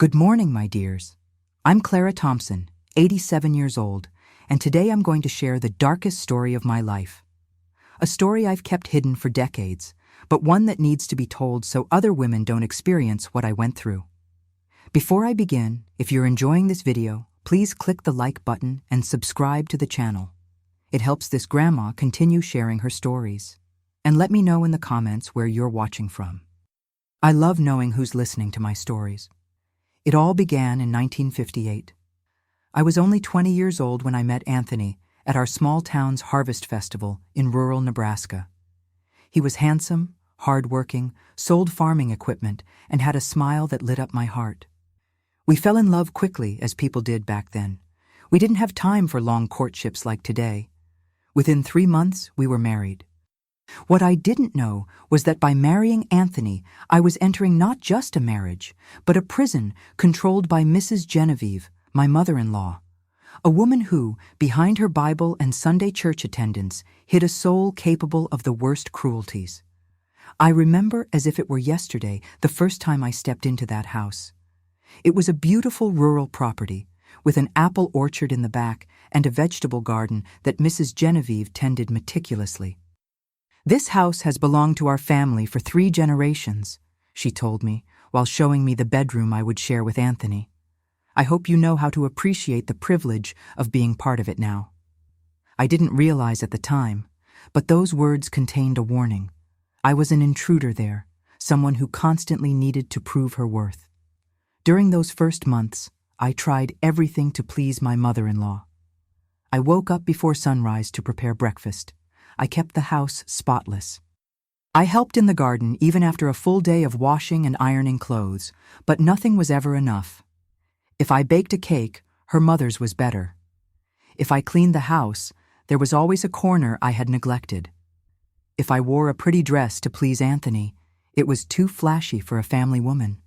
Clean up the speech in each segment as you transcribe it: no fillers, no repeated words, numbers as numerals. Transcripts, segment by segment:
Good morning, my dears. I'm Clara Thompson, 87 years old, and today I'm going to share the darkest story of my life. A story I've kept hidden for decades, but one that needs to be told so other women don't experience what I went through. Before I begin, if you're enjoying this video, please click the like button and subscribe to the channel. It helps this grandma continue sharing her stories. And let me know in the comments where you're watching from. I love knowing who's listening to my stories. It all began in 1958. I was only 20 years old when I met Anthony at our small town's harvest festival in rural Nebraska. He was handsome, hardworking, sold farming equipment, and had a smile that lit up my heart. We fell in love quickly, as people did back then. We didn't have time for long courtships like today. Within 3 months, we were married. What I didn't know was that by marrying Anthony, I was entering not just a marriage, but a prison controlled by Mrs. Genevieve, my mother-in-law, a woman who, behind her Bible and Sunday church attendance, hid a soul capable of the worst cruelties. I remember as if it were yesterday the first time I stepped into that house. It was a beautiful rural property, with an apple orchard in the back and a vegetable garden that Mrs. Genevieve tended meticulously. "This house has belonged to our family for 3 generations, she told me, while showing me the bedroom I would share with Anthony. I hope you know how to appreciate the privilege of being part of it now. I didn't realize at the time, but those words contained a warning. I was an intruder there, someone who constantly needed to prove her worth. During those first months, I tried everything to please my mother-in-law. I woke up before sunrise to prepare breakfast. I kept the house spotless. I helped in the garden even after a full day of washing and ironing clothes, but nothing was ever enough. If I baked a cake, her mother's was better. If I cleaned the house, there was always a corner I had neglected. If I wore a pretty dress to please Anthony, it was too flashy for a family woman.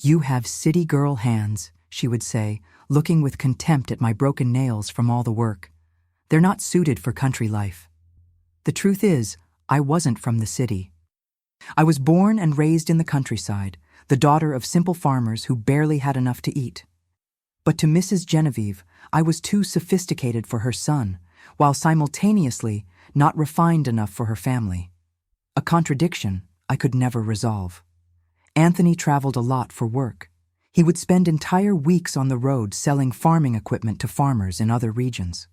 "You have city girl hands," she would say, looking with contempt at my broken nails from all the work. "They're not suited for country life." The truth is, I wasn't from the city. I was born and raised in the countryside, the daughter of simple farmers who barely had enough to eat. But to Mrs. Genevieve, I was too sophisticated for her son, while simultaneously not refined enough for her family. A contradiction I could never resolve. Anthony traveled a lot for work. He would spend entire weeks on the road selling farming equipment to farmers in other regions.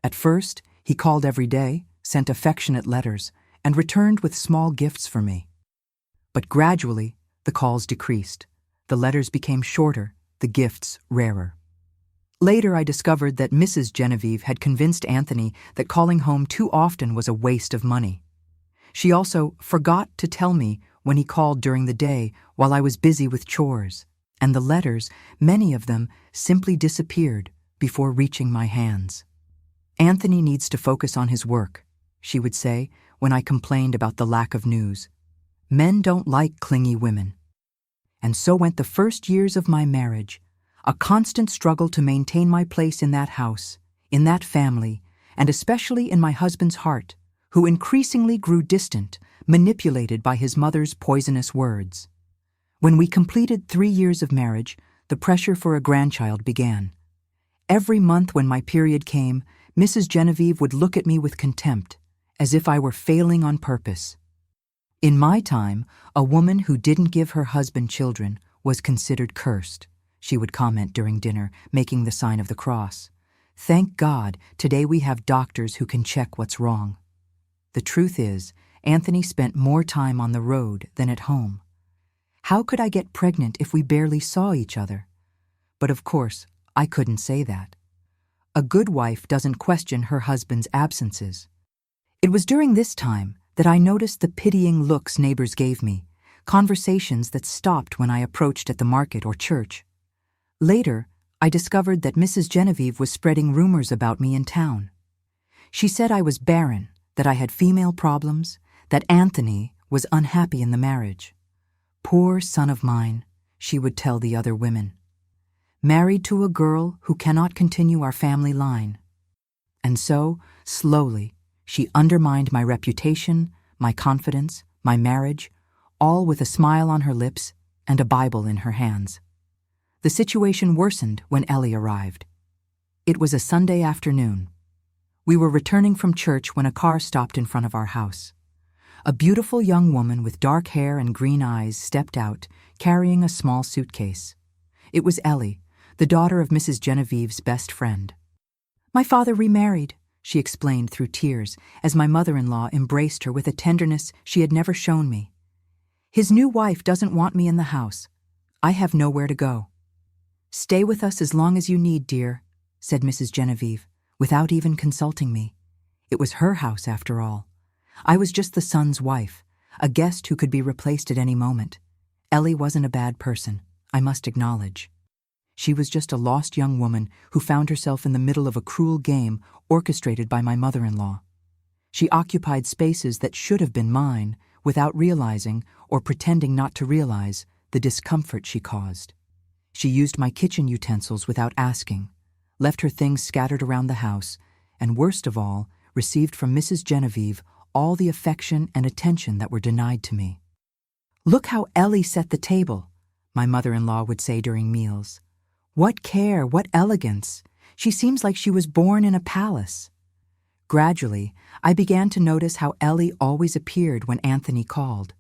At first, he called every day, sent affectionate letters, and returned with small gifts for me. But gradually, the calls decreased. The letters became shorter, the gifts rarer. Later, I discovered that Mrs. Genevieve had convinced Anthony that calling home too often was a waste of money. She also forgot to tell me when he called during the day while I was busy with chores, and the letters, many of them, simply disappeared before reaching my hands. "Anthony needs to focus on his work," she would say when I complained about the lack of news. "Men don't like clingy women." And so went the first years of my marriage, a constant struggle to maintain my place in that house, in that family, and especially in my husband's heart, who increasingly grew distant, manipulated by his mother's poisonous words. When we completed 3 years of marriage, the pressure for a grandchild began. Every month when my period came, Mrs. Genevieve would look at me with contempt, as if I were failing on purpose. In my time, a woman who didn't give her husband children was considered cursed, she would comment during dinner, making the sign of the cross. "Thank God, today we have doctors who can check what's wrong." The truth is, Anthony spent more time on the road than at home. How could I get pregnant if we barely saw each other? But of course, I couldn't say that. A good wife doesn't question her husband's absences. It was during this time that I noticed the pitying looks neighbors gave me, conversations that stopped when I approached at the market or church. Later, I discovered that Mrs. Genevieve was spreading rumors about me in town. She said I was barren, that I had female problems, that Anthony was unhappy in the marriage. "Poor son of mine," she would tell the other women. "Married to a girl who cannot continue our family line." And so, slowly, she undermined my reputation, my confidence, my marriage, all with a smile on her lips and a Bible in her hands. The situation worsened when Ellie arrived. It was a Sunday afternoon. We were returning from church when a car stopped in front of our house. A beautiful young woman with dark hair and green eyes stepped out, carrying a small suitcase. It was Ellie, the daughter of Mrs. Genevieve's best friend. "My father remarried," she explained through tears as my mother-in-law embraced her with a tenderness she had never shown me. "His new wife doesn't want me in the house. I have nowhere to go." "Stay with us as long as you need, dear," said Mrs. Genevieve, without even consulting me. It was her house, after all. I was just the son's wife, a guest who could be replaced at any moment. Ellie wasn't a bad person, I must acknowledge. She was just a lost young woman who found herself in the middle of a cruel game orchestrated by my mother-in-law. She occupied spaces that should have been mine without realizing, or pretending not to realize, the discomfort she caused. She used my kitchen utensils without asking, left her things scattered around the house, and worst of all, received from Mrs. Genevieve all the affection and attention that were denied to me. "Look how Ellie set the table," my mother-in-law would say during meals. "What care, what elegance. She seems like she was born in a palace." Gradually, I began to notice how Ellie always appeared when Anthony called.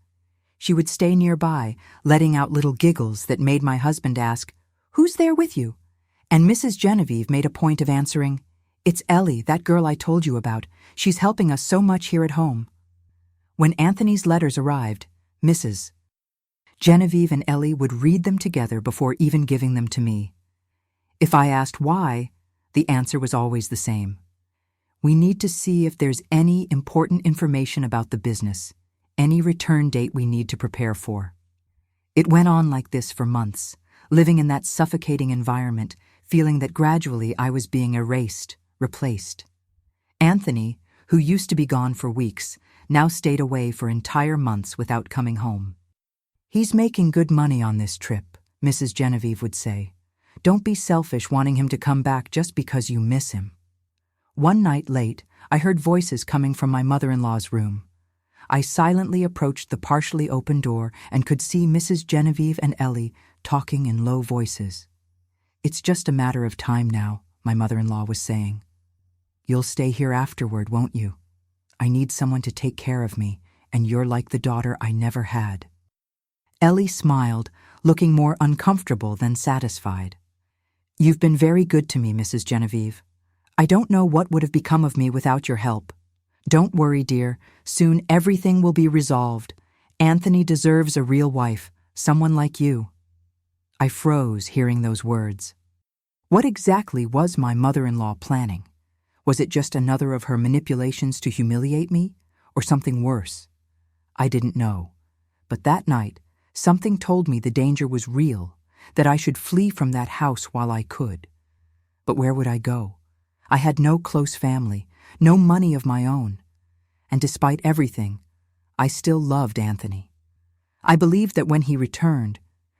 She would stay nearby, letting out little giggles that made my husband ask, "Who's there with you?" And Mrs. Genevieve made a point of answering, "It's Ellie, that girl I told you about. She's helping us so much here at home." When Anthony's letters arrived, Mrs. Genevieve and Ellie would read them together before even giving them to me. If I asked why, the answer was always the same. "We need to see if there's any important information about the business, any return date we need to prepare for." It went on like this for months, living in that suffocating environment, feeling that gradually I was being erased, replaced. Anthony, who used to be gone for weeks, now stayed away for entire months without coming home. "He's making good money on this trip," Mrs. Genevieve would say. "Don't be selfish wanting him to come back just because you miss him." One night late, I heard voices coming from my mother-in-law's room. I silently approached the partially open door and could see Mrs. Genevieve and Ellie talking in low voices. "It's just a matter of time now," my mother-in-law was saying. "You'll stay here afterward, won't you? I need someone to take care of me, and you're like the daughter I never had." Ellie smiled, looking more uncomfortable than satisfied. "You've been very good to me, Mrs. Genevieve. I don't know what would have become of me without your help. Don't worry, dear. Soon everything will be resolved. Anthony deserves a real wife, someone like you." I froze hearing those words. What exactly was my mother-in-law planning? Was it just another of her manipulations to humiliate me, or something worse? I didn't know. But that night, something told me the danger was real, that I should flee from that house while I could. But where would I go? I had no close family, no money of my own. And despite everything, I still loved Anthony. I believed that when he returned,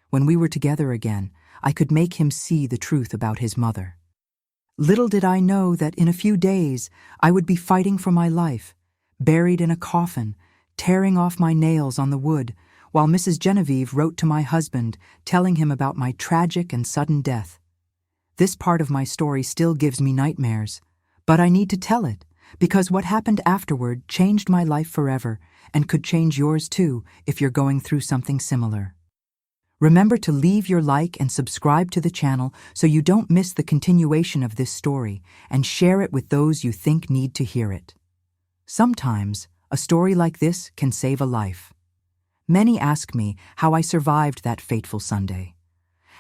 when we were together again, I could make him see the truth about his mother. Little did I know that in a few days I would be fighting for my life, buried in a coffin, tearing off my nails on the wood, while Mrs. Genevieve wrote to my husband, telling him about my tragic and sudden death. This part of my story still gives me nightmares, but I need to tell it, because what happened afterward changed my life forever and could change yours too if you're going through something similar. Remember to leave your like and subscribe to the channel so you don't miss the continuation of this story, and share it with those you think need to hear it. Sometimes, a story like this can save a life. Many ask me how I survived that fateful Sunday.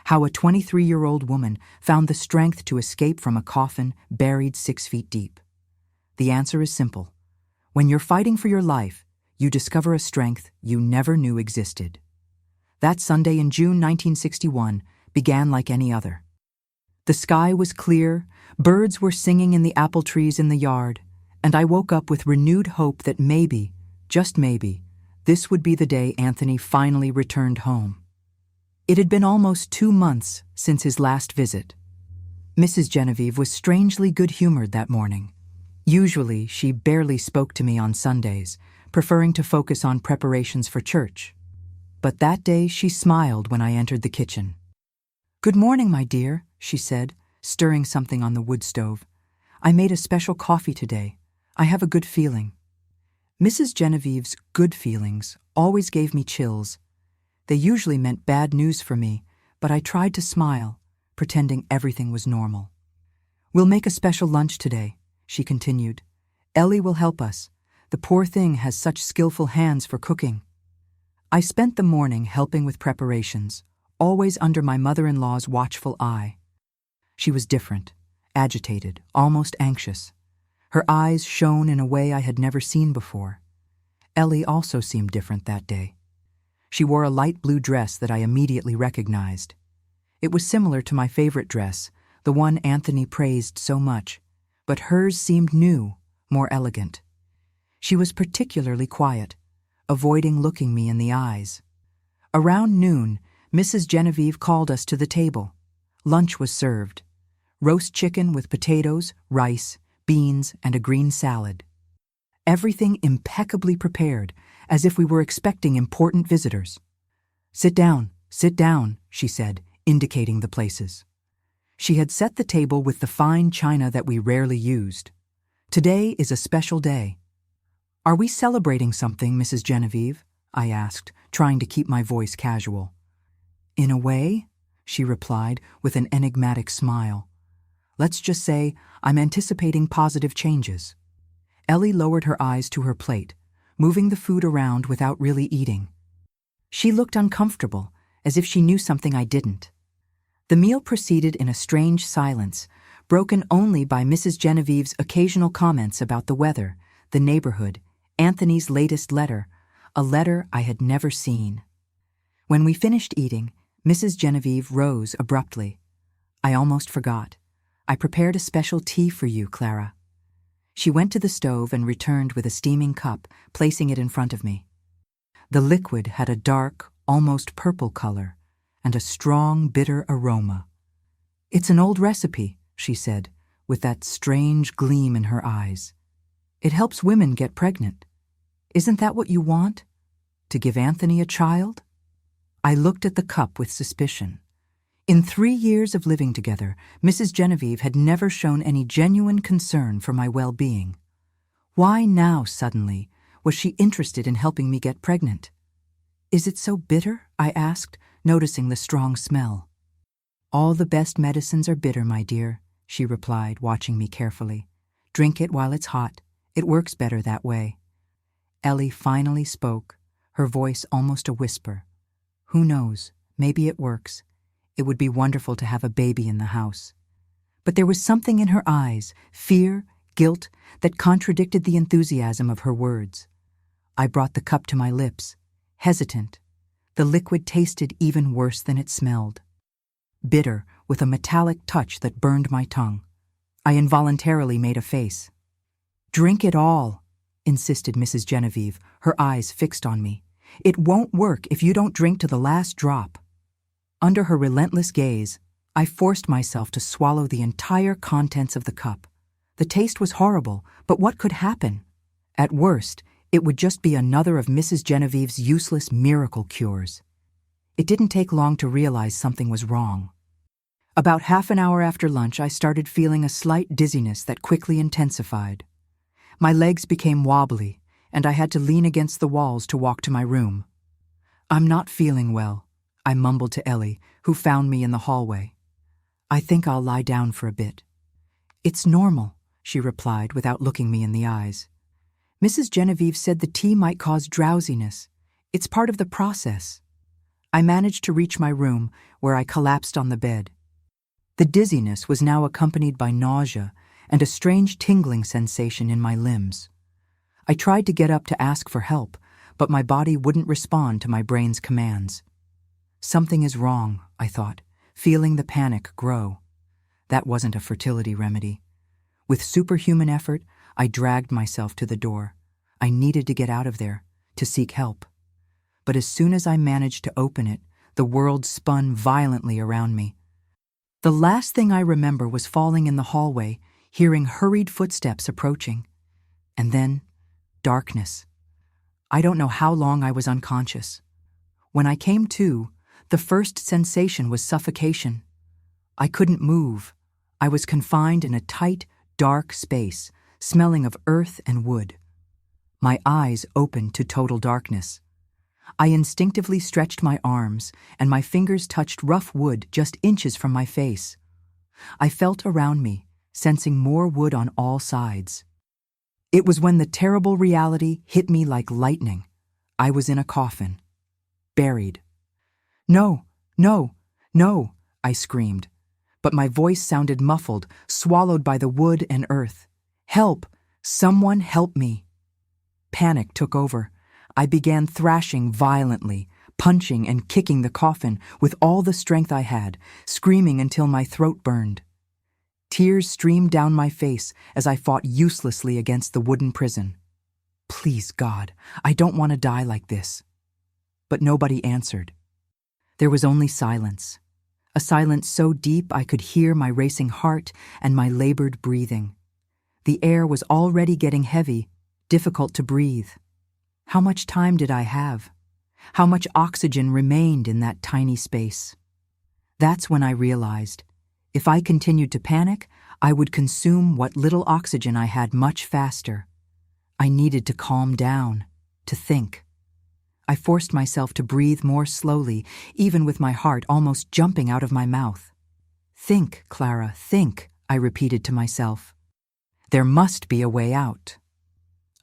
How a 23-year-old woman found the strength to escape from a coffin buried 6 feet deep. The answer is simple. When you're fighting for your life, you discover a strength you never knew existed. That Sunday in June 1961 began like any other. The sky was clear, birds were singing in the apple trees in the yard, and I woke up with renewed hope that maybe, just maybe, this would be the day Anthony finally returned home. It had been almost 2 months since his last visit. Mrs. Genevieve was strangely good-humored that morning. Usually, she barely spoke to me on Sundays, preferring to focus on preparations for church. But that day, she smiled when I entered the kitchen. "Good morning, my dear," she said, stirring something on the wood stove. "I made a special coffee today. I have a good feeling." Mrs. Genevieve's good feelings always gave me chills. They usually meant bad news for me, but I tried to smile, pretending everything was normal. "We'll make a special lunch today," she continued. "Ellie will help us. The poor thing has such skillful hands for cooking." I spent the morning helping with preparations, always under my mother-in-law's watchful eye. She was different, agitated, almost anxious. Her eyes shone in a way I had never seen before. Ellie also seemed different that day. She wore a light blue dress that I immediately recognized. It was similar to my favorite dress, the one Anthony praised so much, but hers seemed new, more elegant. She was particularly quiet, avoiding looking me in the eyes. Around noon, Mrs. Genevieve called us to the table. Lunch was served. Roast chicken with potatoes, rice, beans, and a green salad. Everything impeccably prepared, as if we were expecting important visitors. Sit down," she said, indicating the places. She had set the table with the fine china that we rarely used. "Today is a special day." "Are we celebrating something, Mrs. Genevieve?" I asked, trying to keep my voice casual. "In a way," she replied with an enigmatic smile. "Let's just say I'm anticipating positive changes." Ellie lowered her eyes to her plate, moving the food around without really eating. She looked uncomfortable, as if she knew something I didn't. The meal proceeded in a strange silence, broken only by Mrs. Genevieve's occasional comments about the weather, the neighborhood, Anthony's latest letter, a letter I had never seen. When we finished eating, Mrs. Genevieve rose abruptly. "I almost forgot. I prepared a special tea for you, Clara." She went to the stove and returned with a steaming cup, placing it in front of me. The liquid had a dark, almost purple color, and a strong, bitter aroma. "It's an old recipe," she said, with that strange gleam in her eyes. "It helps women get pregnant. Isn't that what you want? To give Anthony a child?" I looked at the cup with suspicion. In 3 years of living together, Mrs. Genevieve had never shown any genuine concern for my well-being. Why now, suddenly, was she interested in helping me get pregnant? "Is it so bitter?" I asked, noticing the strong smell. "All the best medicines are bitter, my dear," she replied, watching me carefully. "Drink it while it's hot. It works better that way." Ellie finally spoke, her voice almost a whisper. "Who knows? Maybe it works. It would be wonderful to have a baby in the house." But there was something in her eyes, fear, guilt, that contradicted the enthusiasm of her words. I brought the cup to my lips, hesitant. The liquid tasted even worse than it smelled. Bitter, with a metallic touch that burned my tongue. I involuntarily made a face. "Drink it all," insisted Mrs. Genevieve, her eyes fixed on me. "It won't work if you don't drink to the last drop." Under her relentless gaze, I forced myself to swallow the entire contents of the cup. The taste was horrible, but what could happen? At worst, it would just be another of Mrs. Genevieve's useless miracle cures. It didn't take long to realize something was wrong. About half an hour after lunch, I started feeling a slight dizziness that quickly intensified. My legs became wobbly, and I had to lean against the walls to walk to my room. "I'm not feeling well," I mumbled to Ellie, who found me in the hallway. "I think I'll lie down for a bit." "It's normal," she replied without looking me in the eyes. "Mrs. Genevieve said the tea might cause drowsiness. It's part of the process." I managed to reach my room, where I collapsed on the bed. The dizziness was now accompanied by nausea and a strange tingling sensation in my limbs. I tried to get up to ask for help, but my body wouldn't respond to my brain's commands. Something is wrong, I thought, feeling the panic grow. That wasn't a fertility remedy. With superhuman effort, I dragged myself to the door. I needed to get out of there, to seek help. But as soon as I managed to open it, the world spun violently around me. The last thing I remember was falling in the hallway, hearing hurried footsteps approaching. And then, darkness. I don't know how long I was unconscious. When I came to, the first sensation was suffocation, I couldn't move. I was confined in a tight, dark space, smelling of earth and wood. My eyes opened to total darkness. I instinctively stretched my arms, and my fingers touched rough wood just inches from my face. I felt around me, sensing more wood on all sides. It was when the terrible reality hit me like lightning. I was in a coffin. Buried. "No, no, no," I screamed. But my voice sounded muffled, swallowed by the wood and earth. "Help! Someone help me!" Panic took over. I began thrashing violently, punching and kicking the coffin with all the strength I had, screaming until my throat burned. Tears streamed down my face as I fought uselessly against the wooden prison. "Please, God, I don't want to die like this." But nobody answered. There was only silence. A silence so deep I could hear my racing heart and my labored breathing. The air was already getting heavy, difficult to breathe. How much time did I have? How much oxygen remained in that tiny space? That's when I realized, if I continued to panic, I would consume what little oxygen I had much faster. I needed to calm down, to think. I forced myself to breathe more slowly, even with my heart almost jumping out of my mouth. "Think, Clara, think," I repeated to myself. "There must be a way out."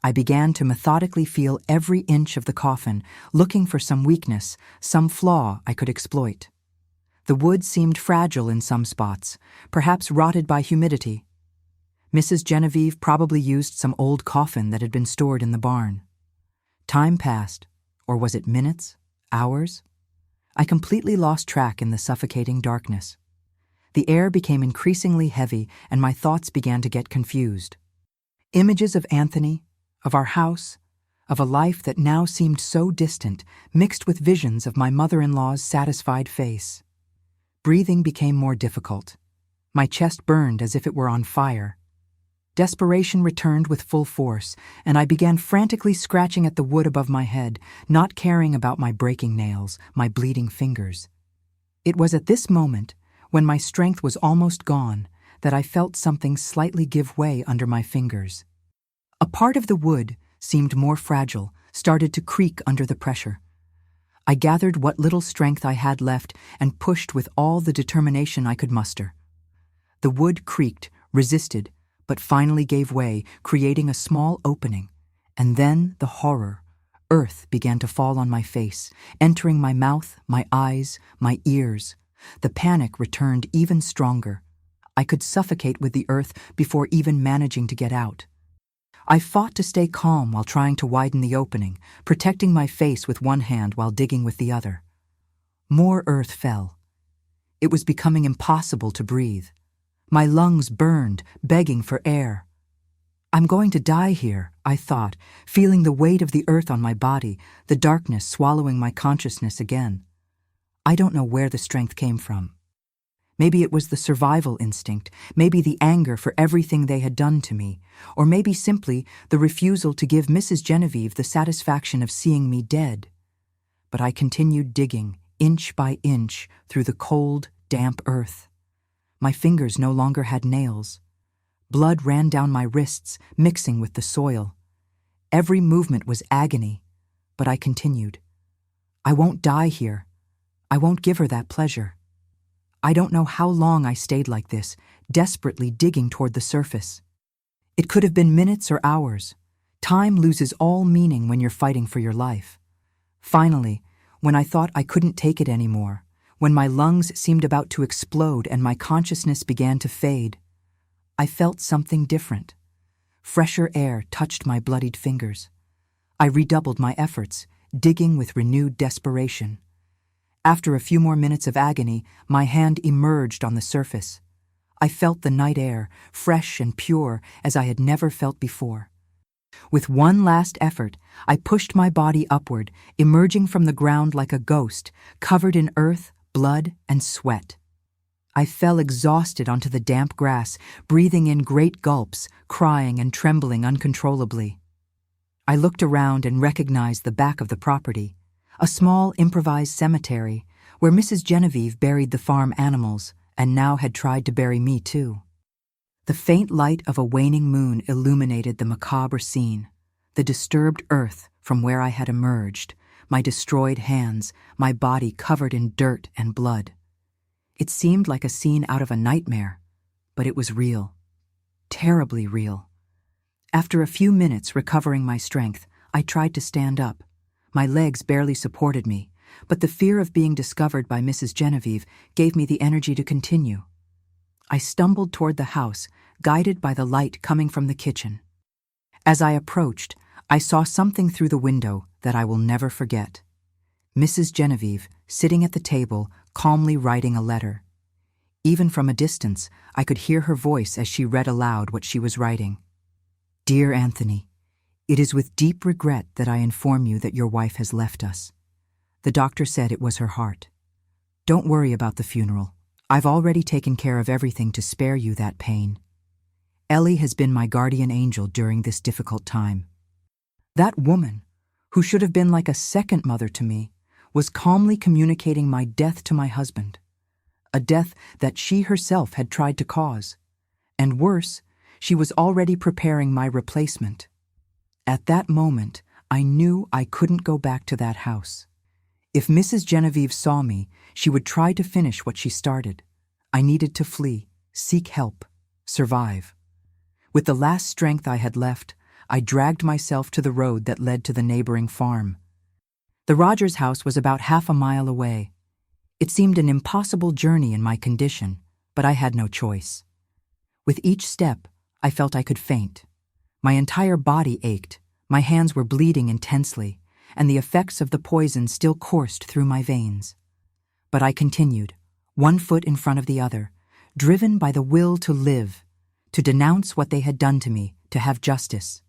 I began to methodically feel every inch of the coffin, looking for some weakness, some flaw I could exploit. The wood seemed fragile in some spots, perhaps rotted by humidity. Mrs. Genevieve probably used some old coffin that had been stored in the barn. Time passed, or was it minutes, hours? I completely lost track in the suffocating darkness. The air became increasingly heavy, and my thoughts began to get confused. Images of Anthony, of our house, of a life that now seemed so distant, mixed with visions of my mother-in-law's satisfied face. Breathing became more difficult. My chest burned as if it were on fire. Desperation returned with full force, and I began frantically scratching at the wood above my head, not caring about my breaking nails, my bleeding fingers. It was at this moment, when my strength was almost gone, that I felt something slightly give way under my fingers. A part of the wood seemed more fragile, started to creak under the pressure. I gathered what little strength I had left and pushed with all the determination I could muster. The wood creaked, resisted, but finally gave way, creating a small opening. And then the horror. Earth began to fall on my face, entering my mouth, my eyes, my ears. The panic returned even stronger. I could suffocate with the earth before even managing to get out. I fought to stay calm while trying to widen the opening, protecting my face with one hand while digging with the other. More earth fell. It was becoming impossible to breathe. My lungs burned, begging for air. "I'm going to die here," I thought, feeling the weight of the earth on my body, the darkness swallowing my consciousness again. I don't know where the strength came from. Maybe it was the survival instinct, maybe the anger for everything they had done to me, or maybe simply the refusal to give Mrs. Genevieve the satisfaction of seeing me dead. But I continued digging, inch by inch, through the cold, damp earth. My fingers no longer had nails. Blood ran down my wrists, mixing with the soil. Every movement was agony, but I continued. I won't die here. I won't give her that pleasure. I don't know how long I stayed like this, desperately digging toward the surface. It could have been minutes or hours. Time loses all meaning when you're fighting for your life. Finally, when I thought I couldn't take it anymore, when my lungs seemed about to explode and my consciousness began to fade, I felt something different. Fresher air touched my bloodied fingers. I redoubled my efforts, digging with renewed desperation. After a few more minutes of agony, my hand emerged on the surface. I felt the night air, fresh and pure as I had never felt before. With one last effort, I pushed my body upward, emerging from the ground like a ghost, covered in earth, blood, and sweat. I fell exhausted onto the damp grass, breathing in great gulps, crying and trembling uncontrollably. I looked around and recognized the back of the property, a small improvised cemetery where Mrs. Genevieve buried the farm animals, and now had tried to bury me too. The faint light of a waning moon illuminated the macabre scene, the disturbed earth from where I had emerged, my destroyed hands, my body covered in dirt and blood. It seemed like a scene out of a nightmare, but it was real. Terribly real. After a few minutes recovering my strength, I tried to stand up. My legs barely supported me, but the fear of being discovered by Mrs. Genevieve gave me the energy to continue. I stumbled toward the house, guided by the light coming from the kitchen. As I approached, I saw something through the window that I will never forget. Mrs. Genevieve, sitting at the table, calmly writing a letter. Even from a distance, I could hear her voice as she read aloud what she was writing. "Dear Anthony, it is with deep regret that I inform you that your wife has left us. The doctor said it was her heart. Don't worry about the funeral. I've already taken care of everything to spare you that pain. Ellie has been my guardian angel during this difficult time." That woman, who should have been like a second mother to me, was calmly communicating my death to my husband, a death that she herself had tried to cause. And worse, she was already preparing my replacement. At that moment, I knew I couldn't go back to that house. If Mrs. Genevieve saw me, she would try to finish what she started. I needed to flee, seek help, survive. With the last strength I had left, I dragged myself to the road that led to the neighboring farm. The Rogers house was about half a mile away. It seemed an impossible journey in my condition, but I had no choice. With each step, I felt I could faint. My entire body ached, my hands were bleeding intensely, and the effects of the poison still coursed through my veins. But I continued, one foot in front of the other, driven by the will to live, to denounce what they had done to me, to have justice.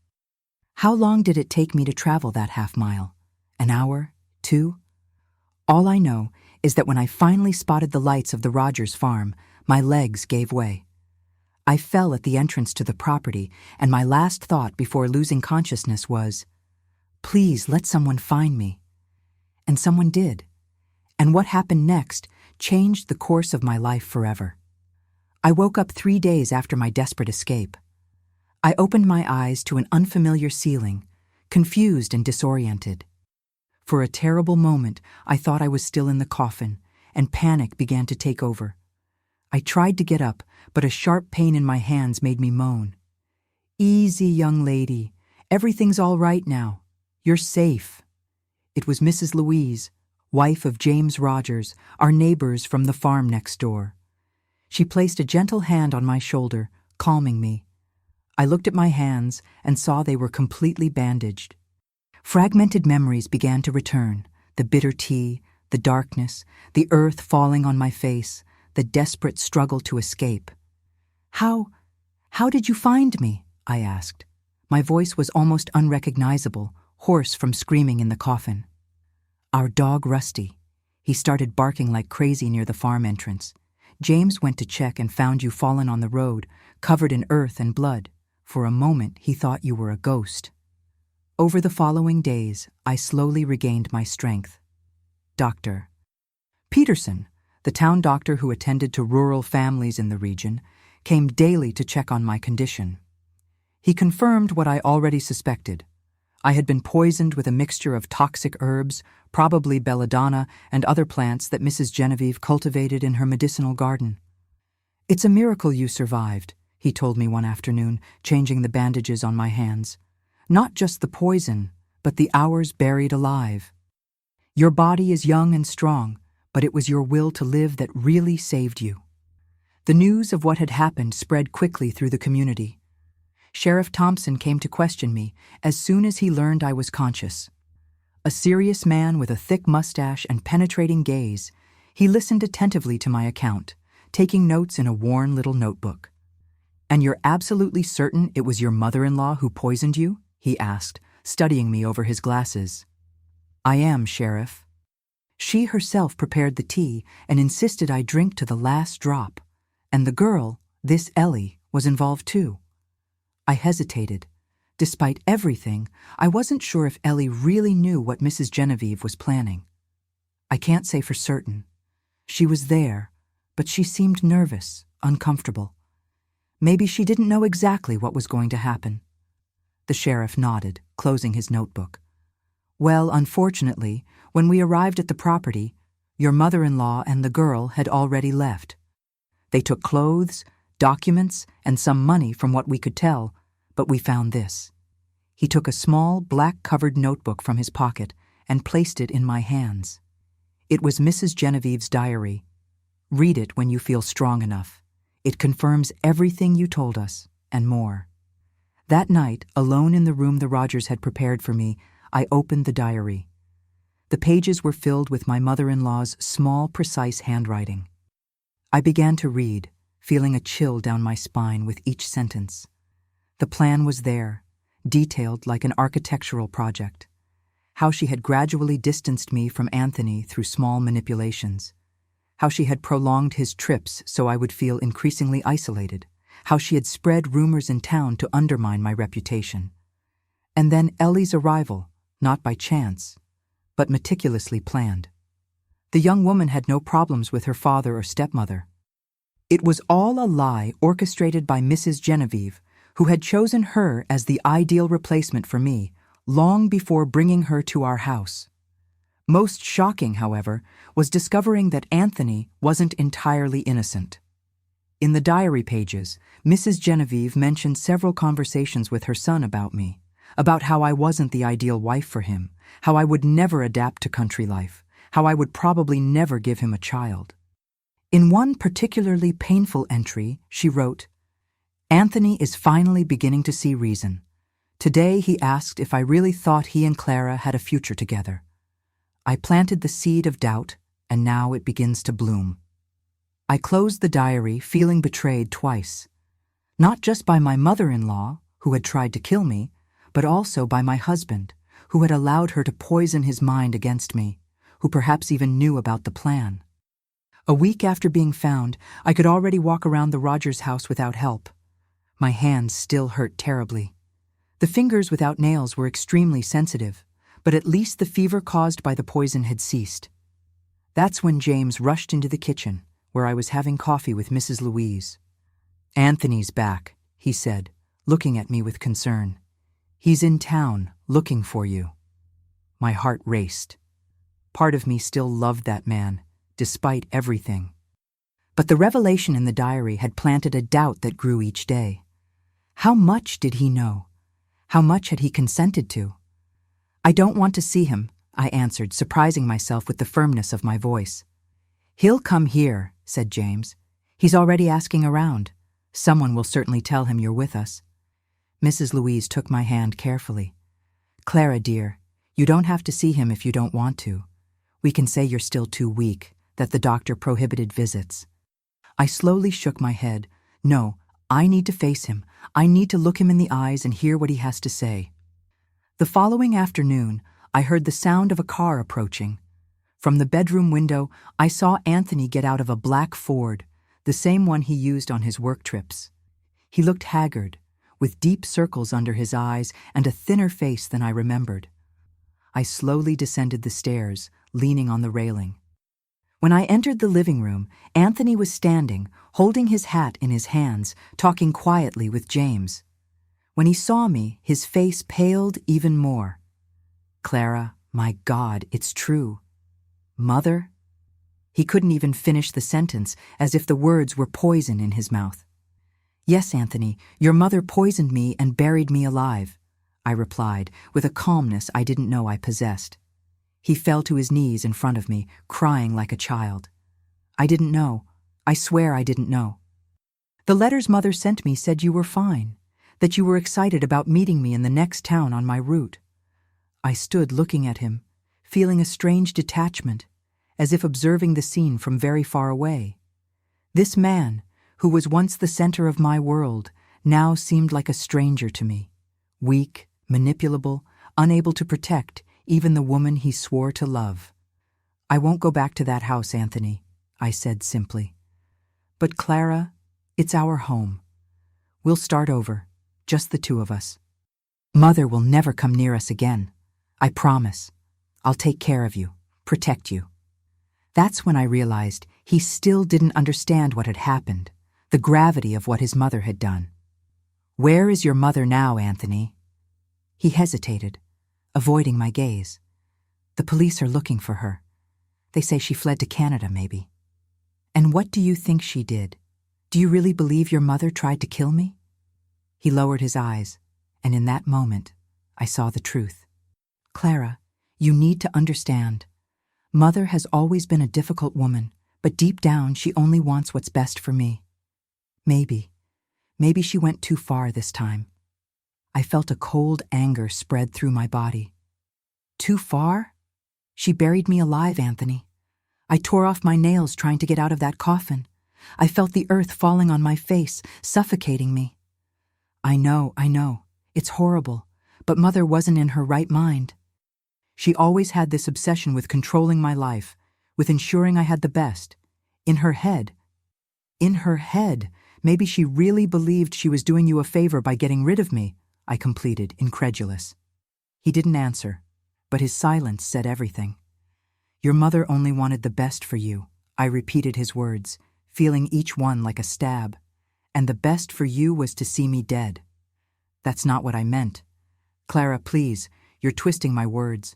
How long did it take me to travel that half-mile? An hour? 2? All I know is that when I finally spotted the lights of the Rogers farm, my legs gave way. I fell at the entrance to the property, and my last thought before losing consciousness was, "Please let someone find me." And someone did. And what happened next changed the course of my life forever. I woke up 3 days after my desperate escape. I opened my eyes to an unfamiliar ceiling, confused and disoriented. For a terrible moment, I thought I was still in the coffin, and panic began to take over. I tried to get up, but a sharp pain in my hands made me moan. "Easy, young lady. Everything's all right now. You're safe." It was Mrs. Louise, wife of James Rogers, our neighbors from the farm next door. She placed a gentle hand on my shoulder, calming me. I looked at my hands and saw they were completely bandaged. Fragmented memories began to return, the bitter tea, the darkness, the earth falling on my face, the desperate struggle to escape. How did you find me?" I asked. My voice was almost unrecognizable, hoarse from screaming in the coffin. "Our dog Rusty. He started barking like crazy near the farm entrance. James went to check and found you fallen on the road, covered in earth and blood. For a moment, he thought you were a ghost." Over the following days, I slowly regained my strength. Dr. Peterson, the town doctor who attended to rural families in the region, came daily to check on my condition. He confirmed what I already suspected. I had been poisoned with a mixture of toxic herbs, probably belladonna and other plants that Mrs. Genevieve cultivated in her medicinal garden. "It's a miracle you survived," he told me one afternoon, changing the bandages on my hands. "Not just the poison, but the hours buried alive. Your body is young and strong, but it was your will to live that really saved you." The news of what had happened spread quickly through the community. Sheriff Thompson came to question me as soon as he learned I was conscious. A serious man with a thick mustache and penetrating gaze, he listened attentively to my account, taking notes in a worn little notebook. "And you're absolutely certain it was your mother-in-law who poisoned you?" he asked, studying me over his glasses. "I am, Sheriff. She herself prepared the tea and insisted I drink to the last drop. And the girl, this Ellie, was involved too." I hesitated. Despite everything, I wasn't sure if Ellie really knew what Mrs. Genevieve was planning. "I can't say for certain. She was there, but she seemed nervous, uncomfortable. Maybe she didn't know exactly what was going to happen. The sheriff nodded, closing his notebook. Well, unfortunately, when we arrived at the property, your mother-in-law and the girl had already left. They took clothes, documents, and some money from what we could tell, but we found this. He took a small, black-covered notebook from his pocket and placed it in my hands. It was Mrs. Genevieve's diary. Read it when you feel strong enough. It confirms everything you told us, and more. That night, alone in the room the Rogers had prepared for me, I opened the diary. The pages were filled with my mother-in-law's small, precise handwriting. I began to read, feeling a chill down my spine with each sentence. The plan was there, detailed like an architectural project. How she had gradually distanced me from Anthony through small manipulations. How she had prolonged his trips so I would feel increasingly isolated. How she had spread rumors in town to undermine my reputation. And then Ellie's arrival, not by chance, but meticulously planned. The young woman had no problems with her father or stepmother. It was all a lie orchestrated by Mrs. Genevieve, who had chosen her as the ideal replacement for me, long before bringing her to our house. Most shocking, however, was discovering that Anthony wasn't entirely innocent. In the diary pages, Mrs. Genevieve mentioned several conversations with her son about me, about how I wasn't the ideal wife for him, how I would never adapt to country life, how I would probably never give him a child. In one particularly painful entry, she wrote, "Anthony is finally beginning to see reason. Today he asked if I really thought he and Clara had a future together. I planted the seed of doubt, and now it begins to bloom." I closed the diary feeling betrayed twice. Not just by my mother-in-law, who had tried to kill me, but also by my husband, who had allowed her to poison his mind against me, who perhaps even knew about the plan. A week after being found, I could already walk around the Rogers house without help. My hands still hurt terribly. The fingers without nails were extremely sensitive, but at least the fever caused by the poison had ceased. That's when James rushed into the kitchen, where I was having coffee with Mrs. Louise. "Anthony's back," he said, looking at me with concern. "He's in town, looking for you." My heart raced. Part of me still loved that man, despite everything. But the revelation in the diary had planted a doubt that grew each day. How much did he know? How much had he consented to? "I don't want to see him," I answered, surprising myself with the firmness of my voice. "He'll come here," said James. "He's already asking around. Someone will certainly tell him you're with us." Mrs. Louise took my hand carefully. "Clara, dear, you don't have to see him if you don't want to. We can say you're still too weak, that the doctor prohibited visits." I slowly shook my head. "No, I need to face him. I need to look him in the eyes and hear what he has to say." The following afternoon, I heard the sound of a car approaching. From the bedroom window, I saw Anthony get out of a black Ford, the same one he used on his work trips. He looked haggard, with deep circles under his eyes and a thinner face than I remembered. I slowly descended the stairs, leaning on the railing. When I entered the living room, Anthony was standing, holding his hat in his hands, talking quietly with James. When he saw me, his face paled even more. "Clara, my God, it's true." "Mother?" He couldn't even finish the sentence, as if the words were poison in his mouth. "Yes, Anthony, your mother poisoned me and buried me alive," I replied, with a calmness I didn't know I possessed. He fell to his knees in front of me, crying like a child. "I didn't know. I swear I didn't know. The letters Mother sent me said you were fine, that you were excited about meeting me in the next town on my route." I stood looking at him, feeling a strange detachment, as if observing the scene from very far away. This man, who was once the center of my world, now seemed like a stranger to me, weak, manipulable, unable to protect even the woman he swore to love. "I won't go back to that house, Anthony," I said simply. "But Clara, it's our home. We'll start over, just the two of us. Mother will never come near us again. I promise. I'll take care of you, protect you." That's when I realized He still didn't understand what had happened, the gravity of what his mother had done. "Where is your mother now, Anthony?" He hesitated, avoiding my gaze. "The police are looking for her. They say she fled to Canada, maybe." "And what do you think she did? Do you really believe your mother tried to kill me?" He lowered his eyes, and in that moment, I saw the truth. "Clara, you need to understand. Mother has always been a difficult woman, but deep down she only wants what's best for me. Maybe she went too far this time." I felt a cold anger spread through my body. "Too far? She buried me alive, Anthony. I tore off my nails trying to get out of that coffin. I felt the earth falling on my face, suffocating me. I know. It's horrible, but Mother wasn't in her right mind. She always had this obsession with controlling my life, with ensuring I had the best. In her head, maybe she really believed she was doing you a favor by getting rid of me," I completed, incredulous. He didn't answer, but his silence said everything. "Your mother only wanted the best for you," I repeated his words, feeling each one like a stab. "And the best for you was to see me dead." "That's not what I meant. Clara, please, you're twisting my words."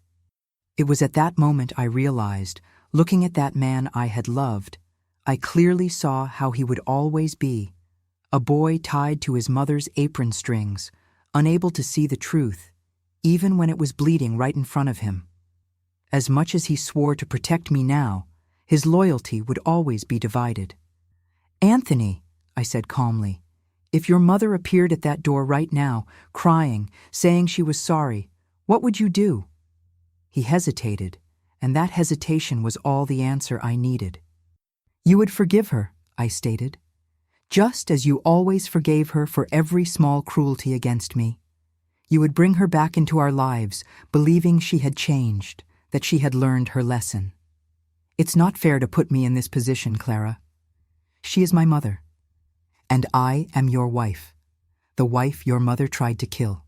It was at that moment I realized, looking at that man I had loved, I clearly saw how he would always be, a boy tied to his mother's apron strings, unable to see the truth, even when it was bleeding right in front of him. As much as he swore to protect me now, his loyalty would always be divided. "Anthony," I said calmly, "if your mother appeared at that door right now, crying, saying she was sorry, what would you do?" He hesitated, and that hesitation was all the answer I needed. "You would forgive her," I stated, "just as you always forgave her for every small cruelty against me. You would bring her back into our lives, believing she had changed, that she had learned her lesson. It's not fair to put me in this position, Clara. She is my mother, and I am your wife, the wife your mother tried to kill."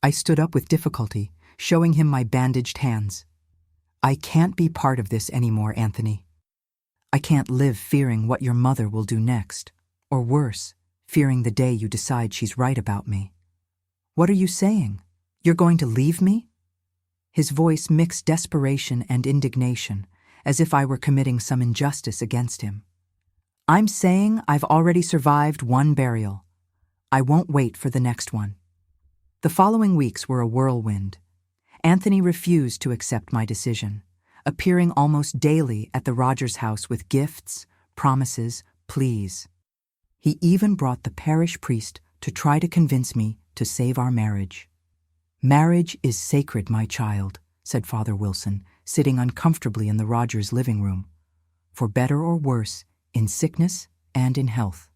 I stood up with difficulty, showing him my bandaged hands. "I can't be part of this anymore, Anthony. I can't live fearing what your mother will do next, or worse, fearing the day you decide she's right about me." "What are you saying? You're going to leave me?" His voice mixed desperation and indignation, as if I were committing some injustice against him. "I'm saying I've already survived one burial. I won't wait for the next one." The following weeks were a whirlwind. Anthony refused to accept my decision, appearing almost daily at the Rogers house with gifts, promises, pleas. He even brought the parish priest to try to convince me to save our marriage. "Marriage is sacred, my child," said Father Wilson, sitting uncomfortably in the Rogers living room. "For better or worse, in sickness and in health."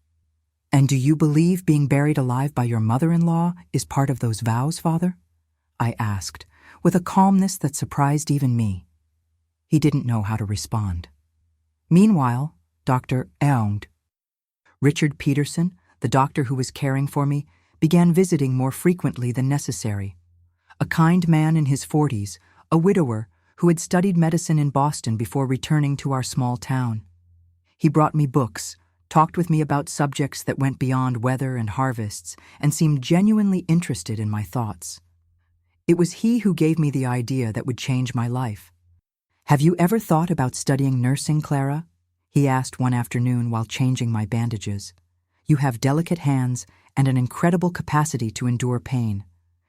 "And do you believe being buried alive by your mother-in-law is part of those vows, Father?" I asked, with a calmness that surprised even me. He didn't know how to respond. Meanwhile, Dr. Richard Peterson, the doctor who was caring for me, began visiting more frequently than necessary. A kind man in his 40s, a widower who had studied medicine in Boston before returning to our small town. He brought me books, talked with me about subjects that went beyond weather and harvests, and seemed genuinely interested in my thoughts. It was he who gave me the idea that would change my life. "Have you ever thought about studying nursing, Clara?" he asked one afternoon while changing my bandages. "You have delicate hands and an incredible capacity to endure pain.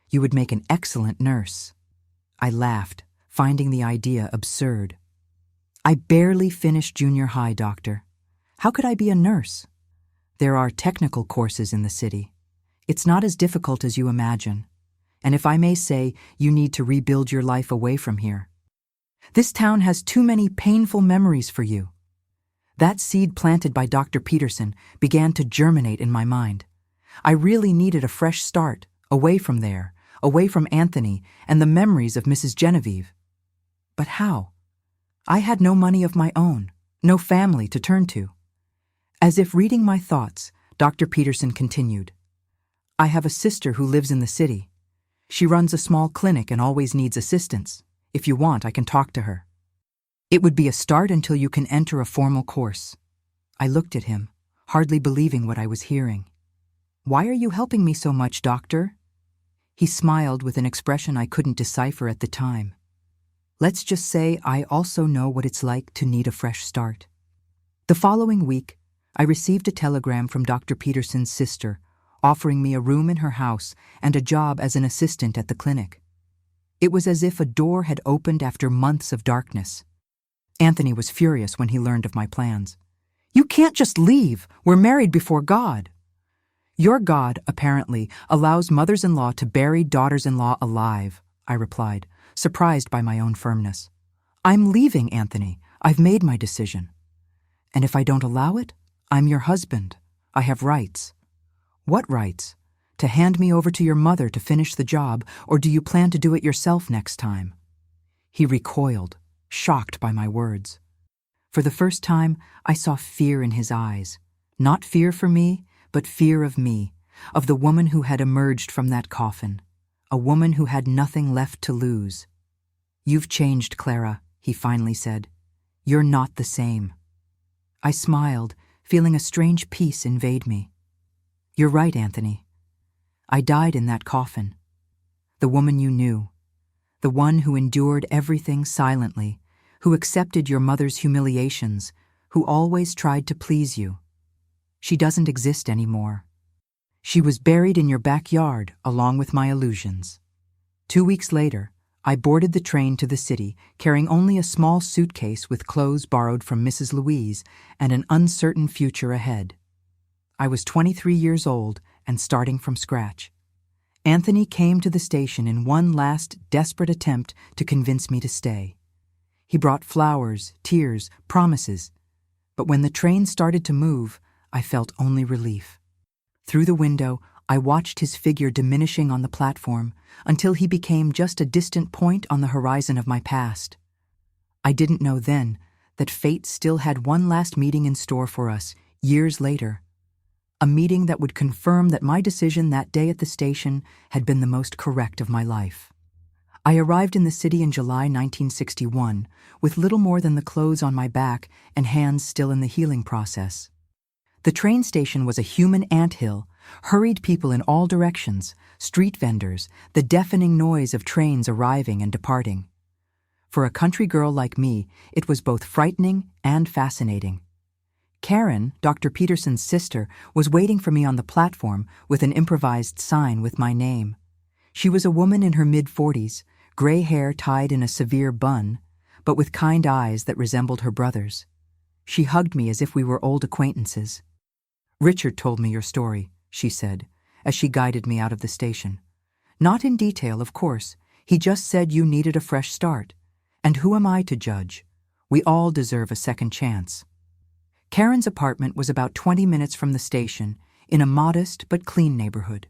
You would make an excellent nurse." I laughed, finding the idea absurd. "I barely finished junior high, doctor. How could I be a nurse?" "There are technical courses in the city. It's not as difficult as you imagine. And if I may say, you need to rebuild your life away from here. This town has too many painful memories for you." That seed planted by Dr. Peterson began to germinate in my mind. I really needed a fresh start, away from there, away from Anthony and the memories of Mrs. Genevieve. But how? I had no money of my own, no family to turn to. As if reading my thoughts, Dr. Peterson continued, "I have a sister who lives in the city. She runs a small clinic and always needs assistance. If you want, I can talk to her." It would be a start until you can enter a formal course. I looked at him, hardly believing what I was hearing. Why are you helping me so much, doctor? He smiled with an expression I couldn't decipher at the time. Let's just say I also know what it's like to need a fresh start. The following week, I received a telegram from Dr. Peterson's sister, offering me a room in her house and a job as an assistant at the clinic. It was as if a door had opened after months of darkness. Anthony was furious when he learned of my plans. You can't just leave. We're married before God. Your God, apparently, allows mothers-in-law to bury daughters-in-law alive, I replied, surprised by my own firmness. I'm leaving, Anthony. I've made my decision. And if I don't allow it, I'm your husband. I have rights. What rights? To hand me over to your mother to finish the job, or do you plan to do it yourself next time? He recoiled, shocked by my words. For the first time, I saw fear in his eyes. Not fear for me, but fear of me, of the woman who had emerged from that coffin, a woman who had nothing left to lose. You've changed, Clara, he finally said. You're not the same. I smiled, feeling a strange peace invade me. You're right, Anthony. I died in that coffin. The woman you knew, the one who endured everything silently, who accepted your mother's humiliations, who always tried to please you. She doesn't exist anymore. She was buried in your backyard along with my illusions. 2 weeks later, I boarded the train to the city, carrying only a small suitcase with clothes borrowed from Mrs. Louise and an uncertain future ahead. I was 23 years old and starting from scratch. Anthony came to the station in one last desperate attempt to convince me to stay. He brought flowers, tears, promises. But when the train started to move, I felt only relief. Through the window, I watched his figure diminishing on the platform until he became just a distant point on the horizon of my past. I didn't know then that fate still had one last meeting in store for us, years later. A meeting that would confirm that my decision that day at the station had been the most correct of my life. I arrived in the city in July 1961, with little more than the clothes on my back and hands still in the healing process. The train station was a human anthill, hurried people in all directions, street vendors, the deafening noise of trains arriving and departing. For a country girl like me, it was both frightening and fascinating. Karen, Dr. Peterson's sister, was waiting for me on the platform with an improvised sign with my name. She was a woman in her mid-40s, gray hair tied in a severe bun, but with kind eyes that resembled her brother's. She hugged me as if we were old acquaintances. Richard told me your story, she said, as she guided me out of the station. Not in detail, of course. He just said you needed a fresh start. And who am I to judge? We all deserve a second chance. Karen's apartment was about 20 minutes from the station, in a modest but clean neighborhood.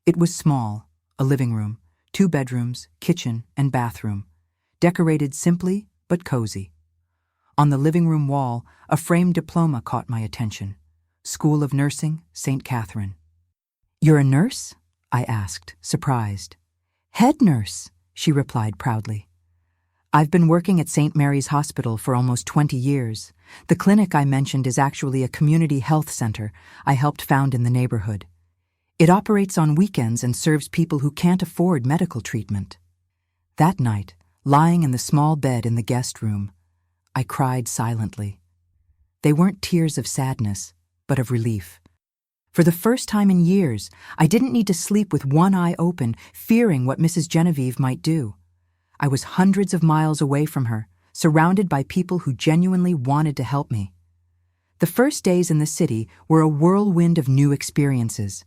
It was small, a living room, 2 bedrooms, kitchen, and bathroom, decorated simply but cozy. On the living room wall, a framed diploma caught my attention. School of Nursing, St. Catherine. You're a nurse? I asked, surprised. Head nurse, she replied proudly. I've been working at St. Mary's Hospital for almost 20 years. The clinic I mentioned is actually a community health center I helped found in the neighborhood. It operates on weekends and serves people who can't afford medical treatment. That night, lying in the small bed in the guest room, I cried silently. They weren't tears of sadness, but of relief. For the first time in years, I didn't need to sleep with one eye open, fearing what Mrs. Genevieve might do. I was hundreds of miles away from her, surrounded by people who genuinely wanted to help me. The first days in the city were a whirlwind of new experiences.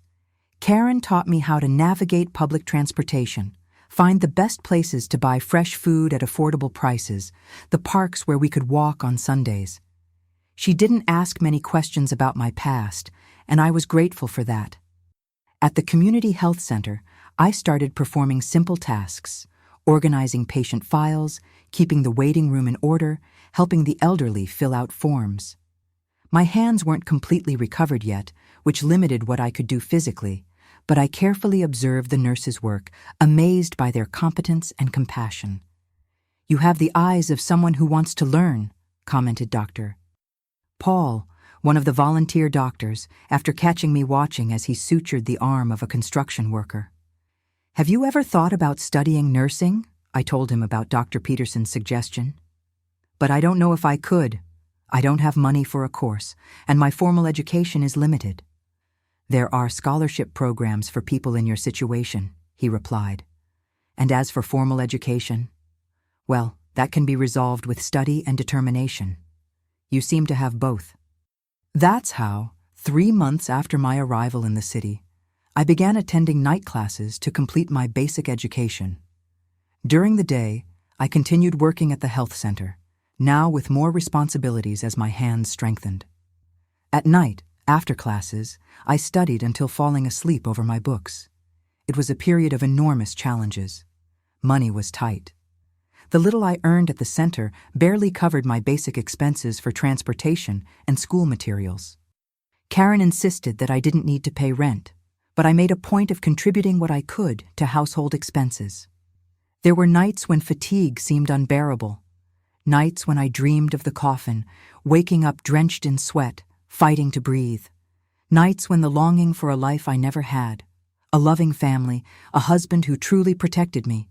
Karen taught me how to navigate public transportation, find the best places to buy fresh food at affordable prices, the parks where we could walk on Sundays. She didn't ask many questions about my past, and I was grateful for that. At the community health center, I started performing simple tasks, organizing patient files, keeping the waiting room in order, helping the elderly fill out forms. My hands weren't completely recovered yet, which limited what I could do physically, but I carefully observed the nurses' work, amazed by their competence and compassion. "You have the eyes of someone who wants to learn," commented Dr. Paul, one of the volunteer doctors, after catching me watching as he sutured the arm of a construction worker. "Have you ever thought about studying nursing?" I told him about Dr. Peterson's suggestion. "But I don't know if I could. I don't have money for a course, and my formal education is limited." "There are scholarship programs for people in your situation," he replied. "And as for formal education, well, that can be resolved with study and determination. You seem to have both." That's how, 3 months after my arrival in the city, I began attending night classes to complete my basic education. During the day, I continued working at the health center, now with more responsibilities as my hands strengthened. At night, after classes, I studied until falling asleep over my books. It was a period of enormous challenges. Money was tight. The little I earned at the center barely covered my basic expenses for transportation and school materials. Karen insisted that I didn't need to pay rent, but I made a point of contributing what I could to household expenses. There were nights when fatigue seemed unbearable, nights when I dreamed of the coffin, waking up drenched in sweat, fighting to breathe, nights when the longing for a life I never had, a loving family, a husband who truly protected me,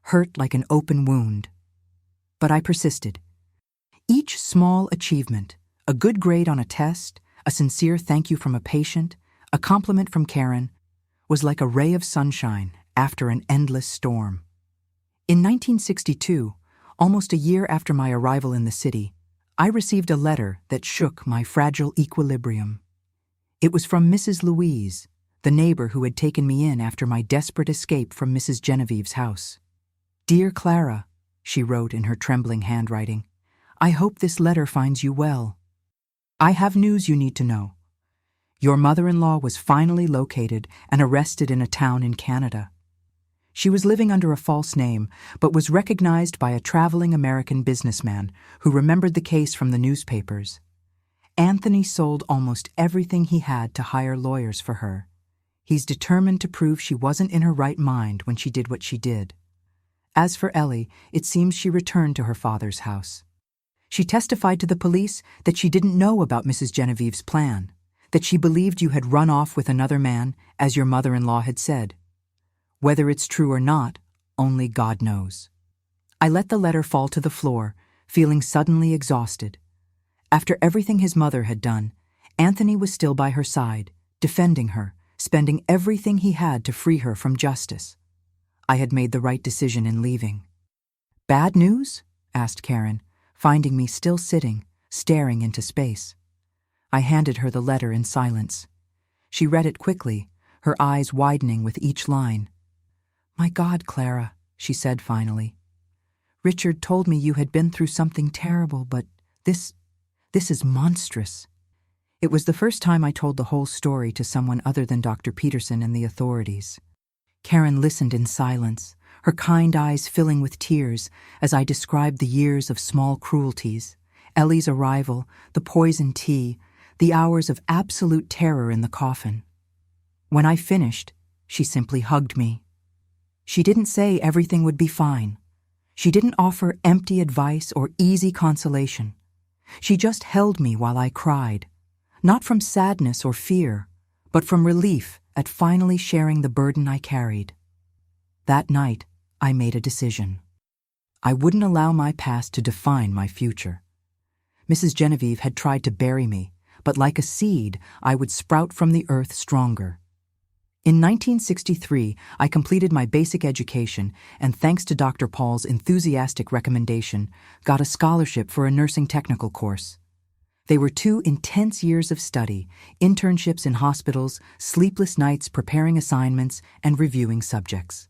hurt like an open wound. But I persisted. Each small achievement, a good grade on a test, a sincere thank you from a patient, a compliment from Karen, was like a ray of sunshine after an endless storm. In 1962, almost a year after my arrival in the city, I received a letter that shook my fragile equilibrium. It was from Mrs. Louise, the neighbor who had taken me in after my desperate escape from Mrs. Genevieve's house. "Dear Clara," she wrote in her trembling handwriting, "I hope this letter finds you well. I have news you need to know. Your mother-in-law was finally located and arrested in a town in Canada. She was living under a false name, but was recognized by a traveling American businessman who remembered the case from the newspapers. Anthony sold almost everything he had to hire lawyers for her. He's determined to prove she wasn't in her right mind when she did what she did. As for Ellie, it seems she returned to her father's house. She testified to the police that she didn't know about Mrs. Genevieve's plan, that she believed you had run off with another man, as your mother-in-law had said. Whether it's true or not, only God knows." I let the letter fall to the floor, feeling suddenly exhausted. After everything his mother had done, Anthony was still by her side, defending her, spending everything he had to free her from justice. I had made the right decision in leaving. "Bad news?" asked Karen, finding me still sitting, staring into space. I handed her the letter in silence. She read it quickly, her eyes widening with each line. "My God, Clara," she said finally. "Richard told me you had been through something terrible, but this is monstrous." It was the first time I told the whole story to someone other than Dr. Peterson and the authorities. Karen listened in silence, her kind eyes filling with tears as I described the years of small cruelties, Ellie's arrival, the poisoned tea, the hours of absolute terror in the coffin. When I finished, she simply hugged me. She didn't say everything would be fine. She didn't offer empty advice or easy consolation. She just held me while I cried, not from sadness or fear, but from relief at finally sharing the burden I carried. That night, I made a decision. I wouldn't allow my past to define my future. Mrs. Genevieve had tried to bury me, but like a seed, I would sprout from the earth stronger. In 1963, I completed my basic education and, thanks to Dr. Paul's enthusiastic recommendation, got a scholarship for a nursing technical course. They were 2 intense years of study, internships in hospitals, sleepless nights preparing assignments, and reviewing subjects.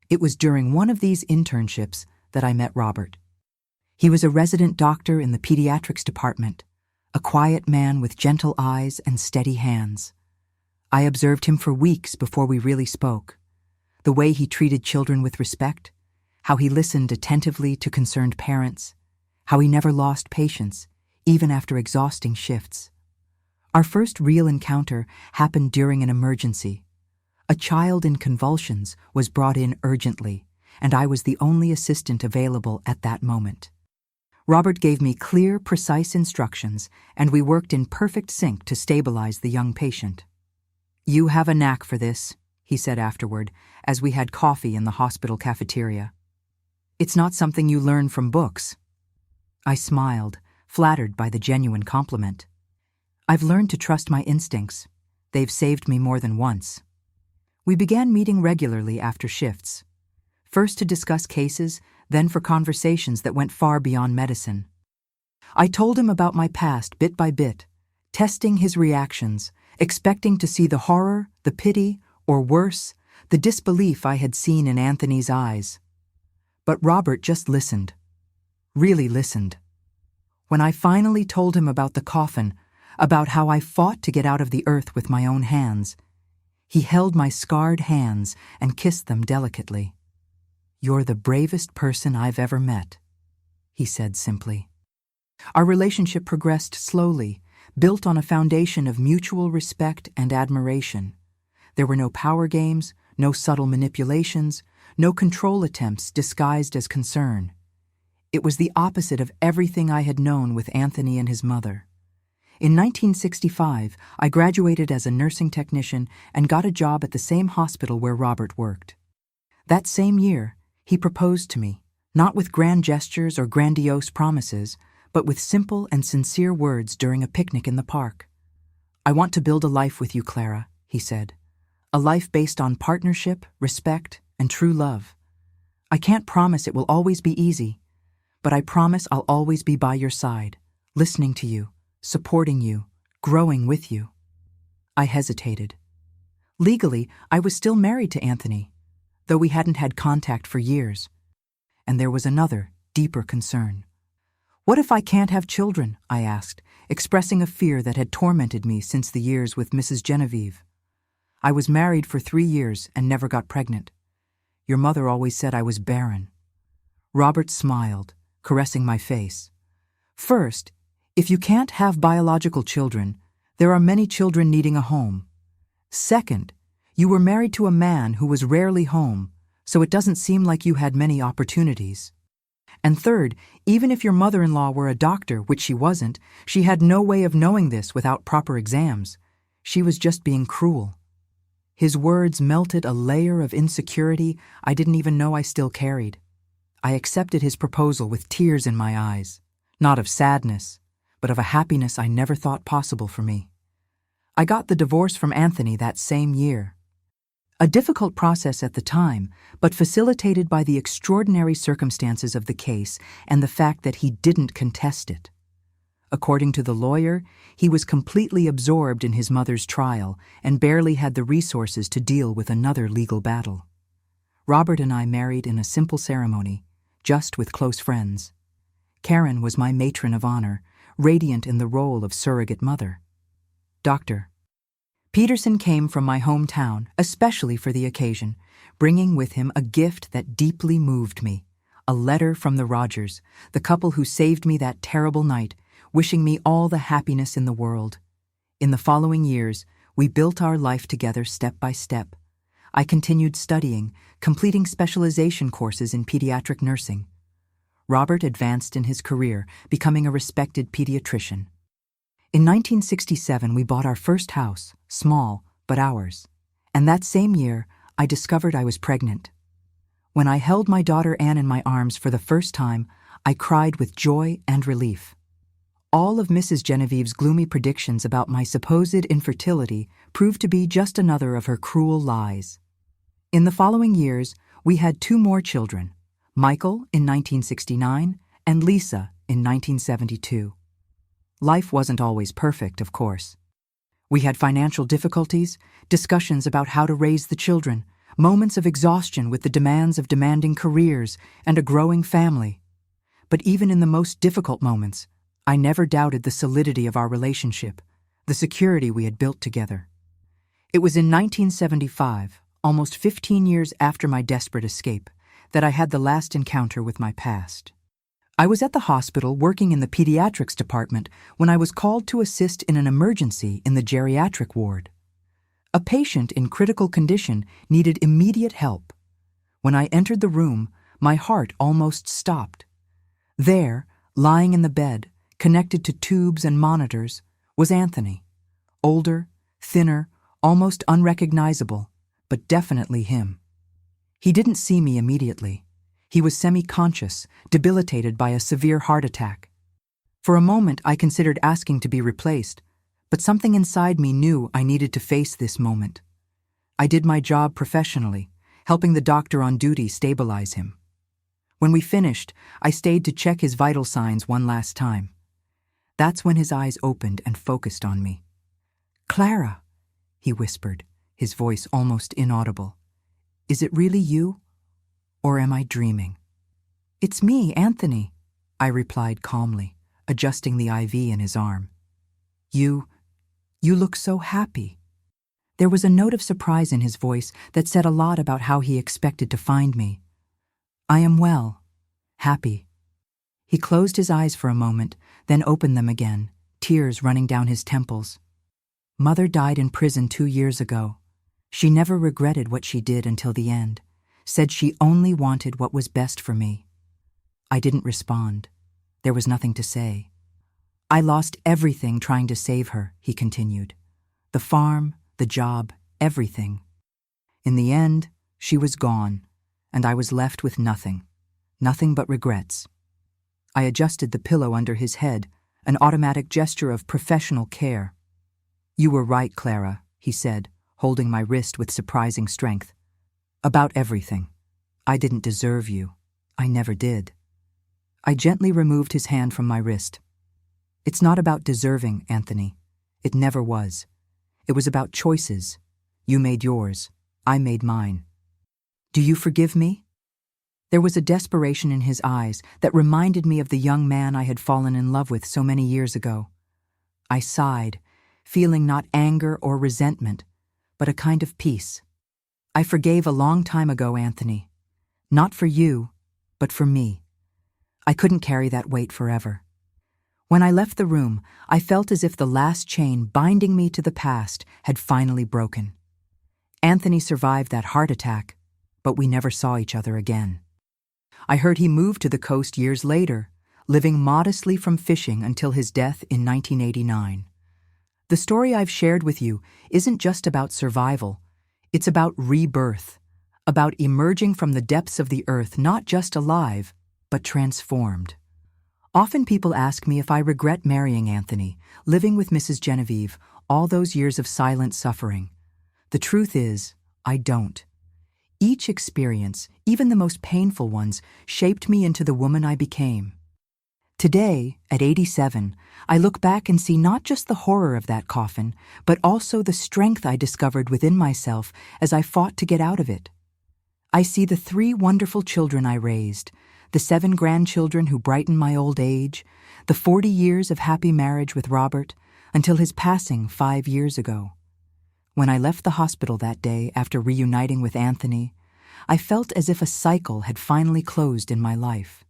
It was during one of these internships that I met Robert. He was a resident doctor in the pediatrics department, a quiet man with gentle eyes and steady hands. I observed him for weeks before we really spoke. The way he treated children with respect, how he listened attentively to concerned parents, how he never lost patience, even after exhausting shifts. Our first real encounter happened during an emergency. A child in convulsions was brought in urgently, and I was the only assistant available at that moment. Robert gave me clear, precise instructions, and we worked in perfect sync to stabilize the young patient. "You have a knack for this," he said afterward, as we had coffee in the hospital cafeteria. "It's not something you learn from books." I smiled, flattered by the genuine compliment. "I've learned to trust my instincts. They've saved me more than once." We began meeting regularly after shifts, first to discuss cases, then for conversations that went far beyond medicine. I told him about my past bit by bit, testing his reactions, expecting to see the horror, the pity, or worse, the disbelief I had seen in Anthony's eyes. But Robert just listened. Really listened. When I finally told him about the coffin, about how I fought to get out of the earth with my own hands, he held my scarred hands and kissed them delicately. "You're the bravest person I've ever met," he said simply. Our relationship progressed slowly, built on a foundation of mutual respect and admiration. There were no power games, no subtle manipulations, no control attempts disguised as concern. It was the opposite of everything I had known with Anthony and his mother. In 1965, I graduated as a nursing technician and got a job at the same hospital where Robert worked. That same year, he proposed to me, not with grand gestures or grandiose promises, but with simple and sincere words during a picnic in the park. "I want to build a life with you, Clara," he said. "A life based on partnership, respect, and true love. I can't promise it will always be easy, but I promise I'll always be by your side, listening to you, supporting you, growing with you." I hesitated. Legally, I was still married to Anthony, though we hadn't had contact for years. And there was another, deeper concern. "What if I can't have children?" I asked, expressing a fear that had tormented me since the years with Mrs. Genevieve. "I was married for 3 years and never got pregnant. Your mother always said I was barren." Robert smiled, caressing my face. "First, if you can't have biological children, there are many children needing a home. Second, you were married to a man who was rarely home, so it doesn't seem like you had many opportunities. And third, even if your mother-in-law were a doctor, which she wasn't, she had no way of knowing this without proper exams. She was just being cruel." His words melted a layer of insecurity I didn't even know I still carried. I accepted his proposal with tears in my eyes, not of sadness, but of a happiness I never thought possible for me. I got the divorce from Anthony that same year. A difficult process at the time, but facilitated by the extraordinary circumstances of the case and the fact that he didn't contest it. According to the lawyer, he was completely absorbed in his mother's trial and barely had the resources to deal with another legal battle. Robert and I married in a simple ceremony, just with close friends. Karen was my matron of honor, radiant in the role of surrogate mother. Dr. Peterson came from my hometown, especially for the occasion, bringing with him a gift that deeply moved me, a letter from the Rogers, the couple who saved me that terrible night, wishing me all the happiness in the world. In the following years, we built our life together step by step. I continued studying, completing specialization courses in pediatric nursing. Robert advanced in his career, becoming a respected pediatrician. In 1967, we bought our first house, small, but ours. And that same year, I discovered I was pregnant. When I held my daughter Anne in my arms for the first time, I cried with joy and relief. All of Mrs. Genevieve's gloomy predictions about my supposed infertility proved to be just another of her cruel lies. In the following years, we had 2 more children, Michael in 1969 and Lisa in 1972. Life wasn't always perfect, of course. We had financial difficulties, discussions about how to raise the children, moments of exhaustion with the demands of demanding careers and a growing family. But even in the most difficult moments, I never doubted the solidity of our relationship, the security we had built together. It was in 1975, almost 15 years after my desperate escape, that I had the last encounter with my past. I was at the hospital working in the pediatrics department when I was called to assist in an emergency in the geriatric ward. A patient in critical condition needed immediate help. When I entered the room, my heart almost stopped. There, lying in the bed, connected to tubes and monitors, was Anthony. Older, thinner, almost unrecognizable, but definitely him. He didn't see me immediately. He was semi-conscious, debilitated by a severe heart attack. For a moment, I considered asking to be replaced, but something inside me knew I needed to face this moment. I did my job professionally, helping the doctor on duty stabilize him. When we finished, I stayed to check his vital signs one last time. That's when his eyes opened and focused on me. "Clara," he whispered, his voice almost inaudible. "Is it really you? Or am I dreaming?" "It's me, Anthony," I replied calmly, adjusting the IV in his arm. You look so happy." There was a note of surprise in his voice that said a lot about how he expected to find me. "I am well, happy." He closed his eyes for a moment, then opened them again, tears running down his temples. "Mother died in prison 2 years ago. She never regretted what she did until the end, said she only wanted what was best for me." I didn't respond. There was nothing to say. "I lost everything trying to save her," he continued. "The farm, the job, everything. In the end, she was gone, and I was left with nothing but regrets." I adjusted the pillow under his head, an automatic gesture of professional care. "You were right, Clara," he said, holding my wrist with surprising strength. "About everything. I didn't deserve you. I never did." I gently removed his hand from my wrist. "It's not about deserving, Anthony. It never was. It was about choices. You made yours. I made mine. Do you forgive me?" There was a desperation in his eyes that reminded me of the young man I had fallen in love with so many years ago. I sighed, feeling not anger or resentment, but a kind of peace. "I forgave a long time ago, Anthony. Not for you, but for me. I couldn't carry that weight forever." When I left the room, I felt as if the last chain binding me to the past had finally broken. Anthony survived that heart attack, but we never saw each other again. I heard he moved to the coast years later, living modestly from fishing until his death in 1989. The story I've shared with you isn't just about survival. It's about rebirth, about emerging from the depths of the earth not just alive, but transformed. Often people ask me if I regret marrying Anthony, living with Mrs. Genevieve, all those years of silent suffering. The truth is, I don't. Each experience, even the most painful ones, shaped me into the woman I became. Today, at 87, I look back and see not just the horror of that coffin, but also the strength I discovered within myself as I fought to get out of it. I see the 3 wonderful children I raised, the 7 grandchildren who brightened my old age, the 40 years of happy marriage with Robert, until his passing 5 years ago. When I left the hospital that day after reuniting with Anthony, I felt as if a cycle had finally closed in my life.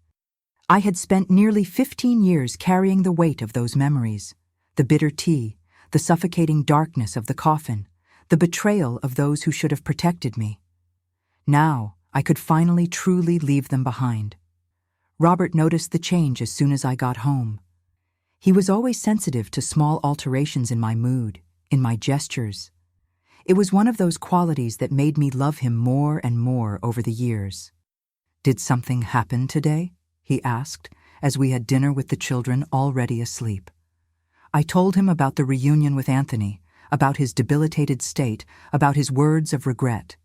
I had spent nearly 15 years carrying the weight of those memories, the bitter tea, the suffocating darkness of the coffin, the betrayal of those who should have protected me. Now, I could finally truly leave them behind. Robert noticed the change as soon as I got home. He was always sensitive to small alterations in my mood, in my gestures. It was one of those qualities that made me love him more and more over the years. "Did something happen today?" he asked, as we had dinner with the children already asleep. I told him about the reunion with Anthony, about his debilitated state, about his words of regret.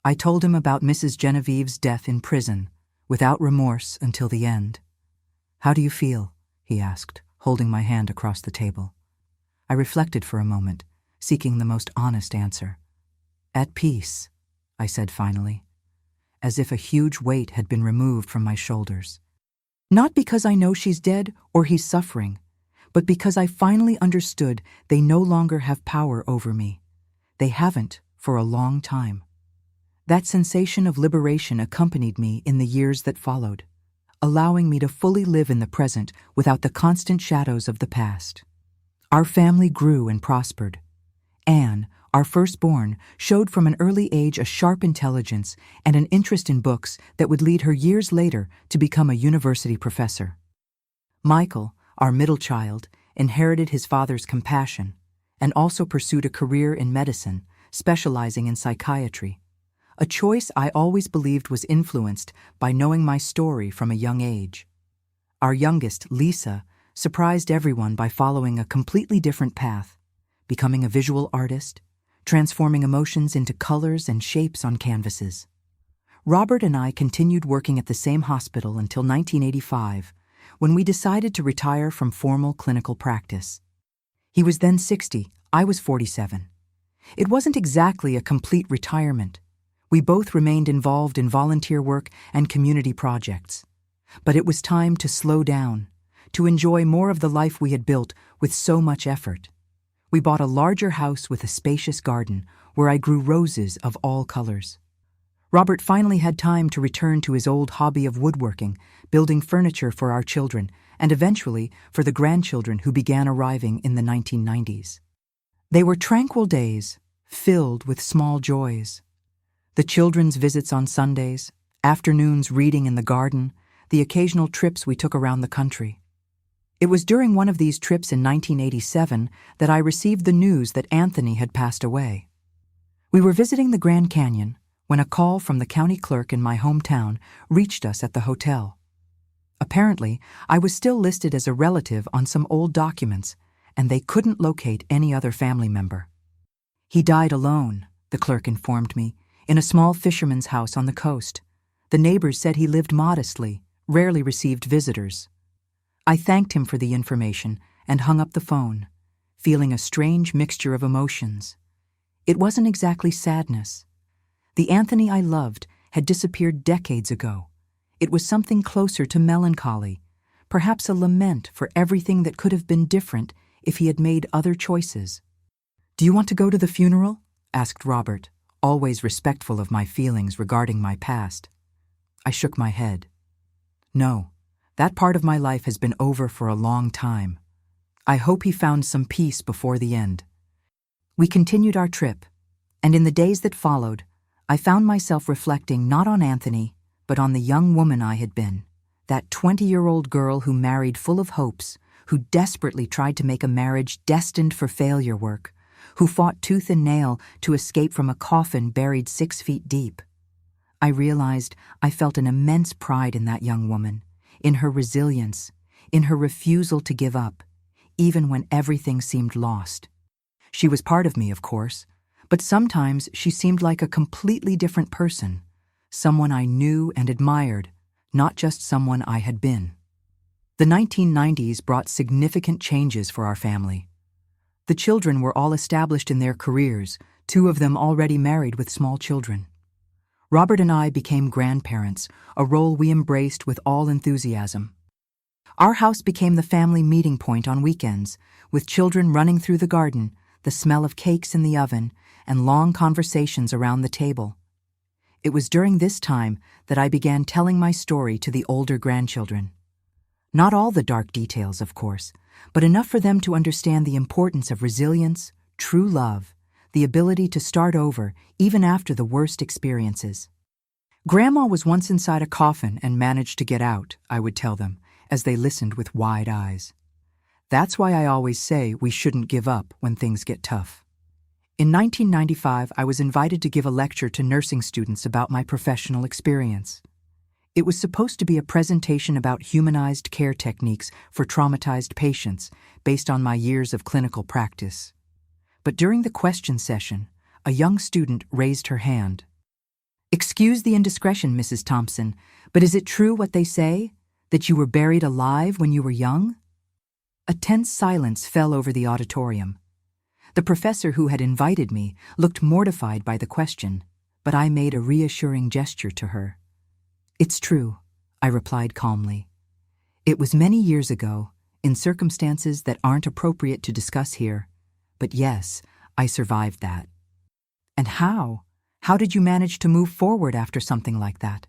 I told him about Mrs. Genevieve's death in prison, without remorse until the end. "How do you feel?" he asked, holding my hand across the table. I reflected for a moment, seeking the most honest answer. "At peace," I said finally, as if a huge weight had been removed from my shoulders. Not because I know she's dead or he's suffering, but because I finally understood they no longer have power over me. They haven't for a long time. That sensation of liberation accompanied me in the years that followed, allowing me to fully live in the present without the constant shadows of the past. Our family grew and prospered. Anne, our firstborn, showed from an early age a sharp intelligence and an interest in books that would lead her years later to become a university professor. Michael, our middle child, inherited his father's compassion and also pursued a career in medicine, specializing in psychiatry, a choice I always believed was influenced by knowing my story from a young age. Our youngest, Lisa, surprised everyone by following a completely different path, becoming a visual artist, transforming emotions into colors and shapes on canvases. Robert and I continued working at the same hospital until 1985, when we decided to retire from formal clinical practice. He was then 60, I was 47. It wasn't exactly a complete retirement. We both remained involved in volunteer work and community projects. But it was time to slow down, to enjoy more of the life we had built with so much effort. We bought a larger house with a spacious garden where I grew roses of all colors. Robert finally had time to return to his old hobby of woodworking, building furniture for our children, and eventually for the grandchildren who began arriving in the 1990s. They were tranquil days, filled with small joys. The children's visits on Sundays, afternoons reading in the garden, the occasional trips we took around the country. It was during one of these trips in 1987 that I received the news that Anthony had passed away. We were visiting the Grand Canyon when a call from the county clerk in my hometown reached us at the hotel. Apparently, I was still listed as a relative on some old documents, and they couldn't locate any other family member. He died alone, the clerk informed me, in a small fisherman's house on the coast. The neighbors said he lived modestly, rarely received visitors. I thanked him for the information and hung up the phone, feeling a strange mixture of emotions. It wasn't exactly sadness. The Anthony I loved had disappeared decades ago. It was something closer to melancholy, perhaps a lament for everything that could have been different if he had made other choices. "Do you want to go to the funeral?" asked Robert, always respectful of my feelings regarding my past. I shook my head. No, that part of my life has been over for a long time. I hope he found some peace before the end. We continued our trip, and in the days that followed, I found myself reflecting not on Anthony, but on the young woman I had been, that 20-year-old girl who married full of hopes, who desperately tried to make a marriage destined for failure work, who fought tooth and nail to escape from a coffin buried 6 feet deep. I realized I felt an immense pride in that young woman, in her resilience, in her refusal to give up, even when everything seemed lost. She was part of me, of course, but sometimes she seemed like a completely different person, someone I knew and admired, not just someone I had been. The 1990s brought significant changes for our family. The children were all established in their careers, 2 of them already married with small children. Robert and I became grandparents, a role we embraced with all enthusiasm. Our house became the family meeting point on weekends, with children running through the garden, the smell of cakes in the oven, and long conversations around the table. It was during this time that I began telling my story to the older grandchildren. Not all the dark details, of course, but enough for them to understand the importance of resilience, true love, the ability to start over even after the worst experiences. Grandma was once inside a coffin and managed to get out, I would tell them, as they listened with wide eyes. That's why I always say we shouldn't give up when things get tough. In 1995, I was invited to give a lecture to nursing students about my professional experience. It was supposed to be a presentation about humanized care techniques for traumatized patients based on my years of clinical practice. But during the question session, a young student raised her hand. "Excuse the indiscretion, Mrs. Thompson, but is it true what they say, that you were buried alive when you were young?" A tense silence fell over the auditorium. The professor who had invited me looked mortified by the question, but I made a reassuring gesture to her. "It's true," I replied calmly. "It was many years ago, in circumstances that aren't appropriate to discuss here, but yes, I survived that." "And how? How did you manage to move forward after something like that?"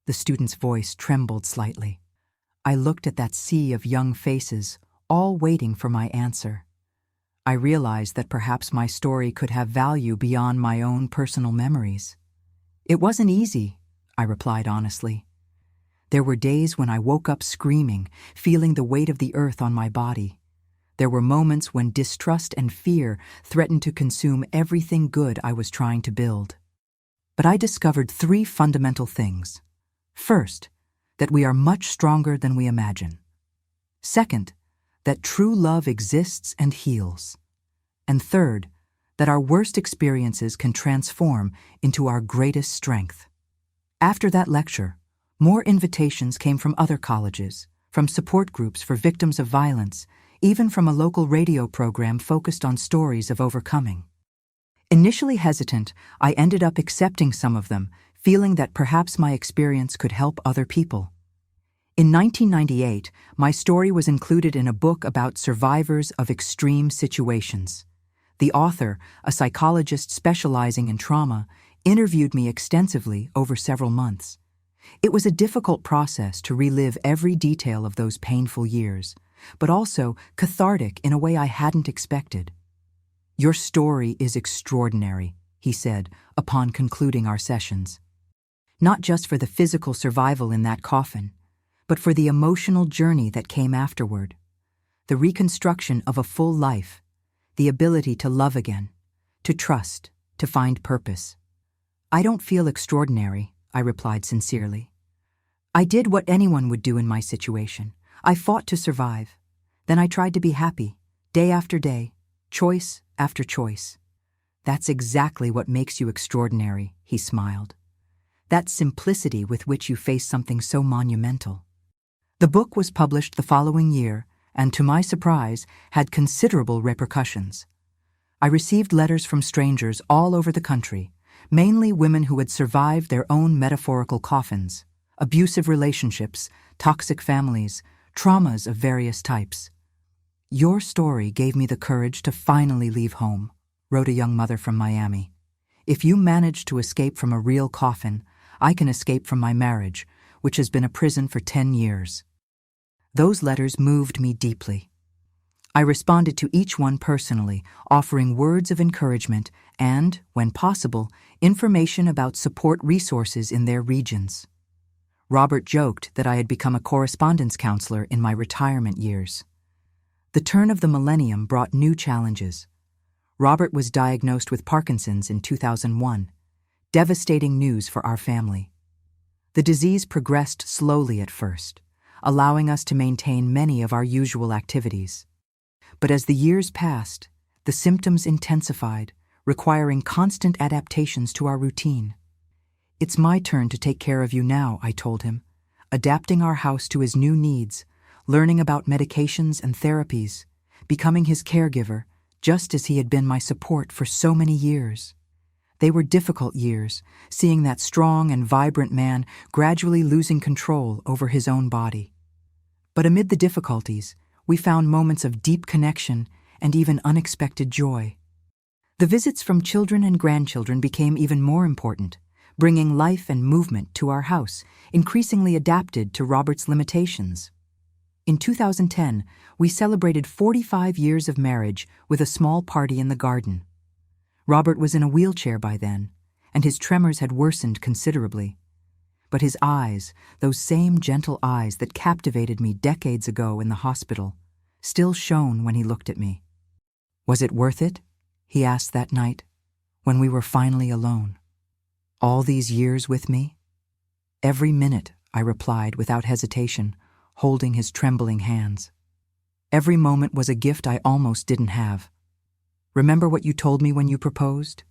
The student's voice trembled slightly. I looked at that sea of young faces, all waiting for my answer. I realized that perhaps my story could have value beyond my own personal memories. It wasn't easy, I replied honestly. There were days when I woke up screaming, feeling the weight of the earth on my body. There were moments when distrust and fear threatened to consume everything good I was trying to build. But I discovered 3 fundamental things. First, that we are much stronger than we imagine. Second, that true love exists and heals. And third, that our worst experiences can transform into our greatest strength. After that lecture, more invitations came from other colleges, from support groups for victims of violence, even from a local radio program focused on stories of overcoming. Initially hesitant, I ended up accepting some of them, feeling that perhaps my experience could help other people. In 1998, my story was included in a book about survivors of extreme situations. The author, a psychologist specializing in trauma, interviewed me extensively over several months. It was a difficult process to relive every detail of those painful years, but also cathartic in a way I hadn't expected. "Your story is extraordinary," he said upon concluding our sessions. "Not just for the physical survival in that coffin, but for the emotional journey that came afterward. The reconstruction of a full life, the ability to love again, to trust, to find purpose." "I don't feel extraordinary," I replied sincerely. "I did what anyone would do in my situation. I fought to survive. Then I tried to be happy, day after day, choice after choice." "That's exactly what makes you extraordinary," he smiled. "That simplicity with which you face something so monumental." The book was published the following year and, to my surprise, had considerable repercussions. I received letters from strangers all over the country, mainly women who had survived their own metaphorical coffins, abusive relationships, toxic families, traumas of various types. "Your story gave me the courage to finally leave home," wrote a young mother from Miami. "If you manage to escape from a real coffin, I can escape from my marriage, which has been a prison for 10 years. Those letters moved me deeply. I responded to each one personally, offering words of encouragement and, when possible, information about support resources in their regions. Robert joked that I had become a correspondence counselor in my retirement years. The turn of the millennium brought new challenges. Robert was diagnosed with Parkinson's in 2001, devastating news for our family. The disease progressed slowly at first, allowing us to maintain many of our usual activities. But as the years passed, the symptoms intensified, requiring constant adaptations to our routine. "It's my turn to take care of you now," I told him, adapting our house to his new needs, learning about medications and therapies, becoming his caregiver, just as he had been my support for so many years. They were difficult years, seeing that strong and vibrant man gradually losing control over his own body. But amid the difficulties, we found moments of deep connection and even unexpected joy. The visits from children and grandchildren became even more important, bringing life and movement to our house, increasingly adapted to Robert's limitations. In 2010, we celebrated 45 years of marriage with a small party in the garden. Robert was in a wheelchair by then, and his tremors had worsened considerably. But his eyes, those same gentle eyes that captivated me decades ago in the hospital, still shone when he looked at me. "Was it worth it?" he asked that night, when we were finally alone. "All these years with me?" "Every minute," I replied without hesitation, holding his trembling hands. "Every moment was a gift I almost didn't have. Remember what you told me when you proposed?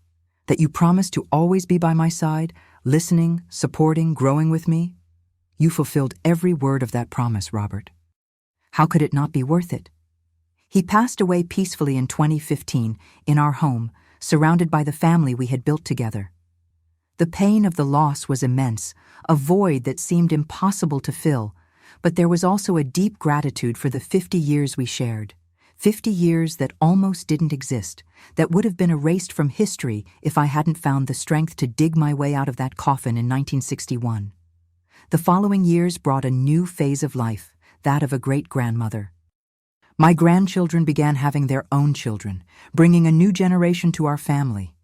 That you promised to always be by my side, listening, supporting, growing with me? You fulfilled every word of that promise, Robert. How could it not be worth it?" He passed away peacefully in 2015 in our home, surrounded by the family we had built together. The pain of the loss was immense, a void that seemed impossible to fill, but there was also a deep gratitude for the 50 years we shared. 50 years that almost didn't exist, that would have been erased from history if I hadn't found the strength to dig my way out of that coffin in 1961. The following years brought a new phase of life, that of a great-grandmother. My grandchildren began having their own children, bringing a new generation to our family.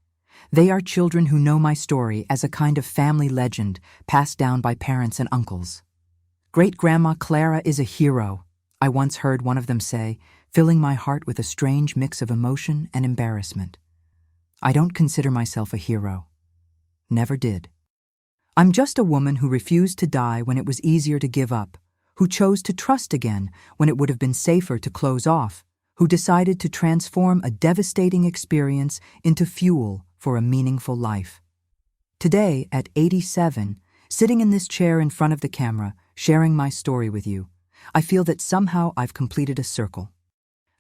They are children who know my story as a kind of family legend passed down by parents and uncles. Great-Grandma Clara is a hero, I once heard one of them say, filling my heart with a strange mix of emotion and embarrassment. I don't consider myself a hero. Never did. I'm just a woman who refused to die when it was easier to give up, who chose to trust again when it would have been safer to close off, who decided to transform a devastating experience into fuel for a meaningful life. Today, at 87, sitting in this chair in front of the camera, sharing my story with you, I feel that somehow I've completed a circle.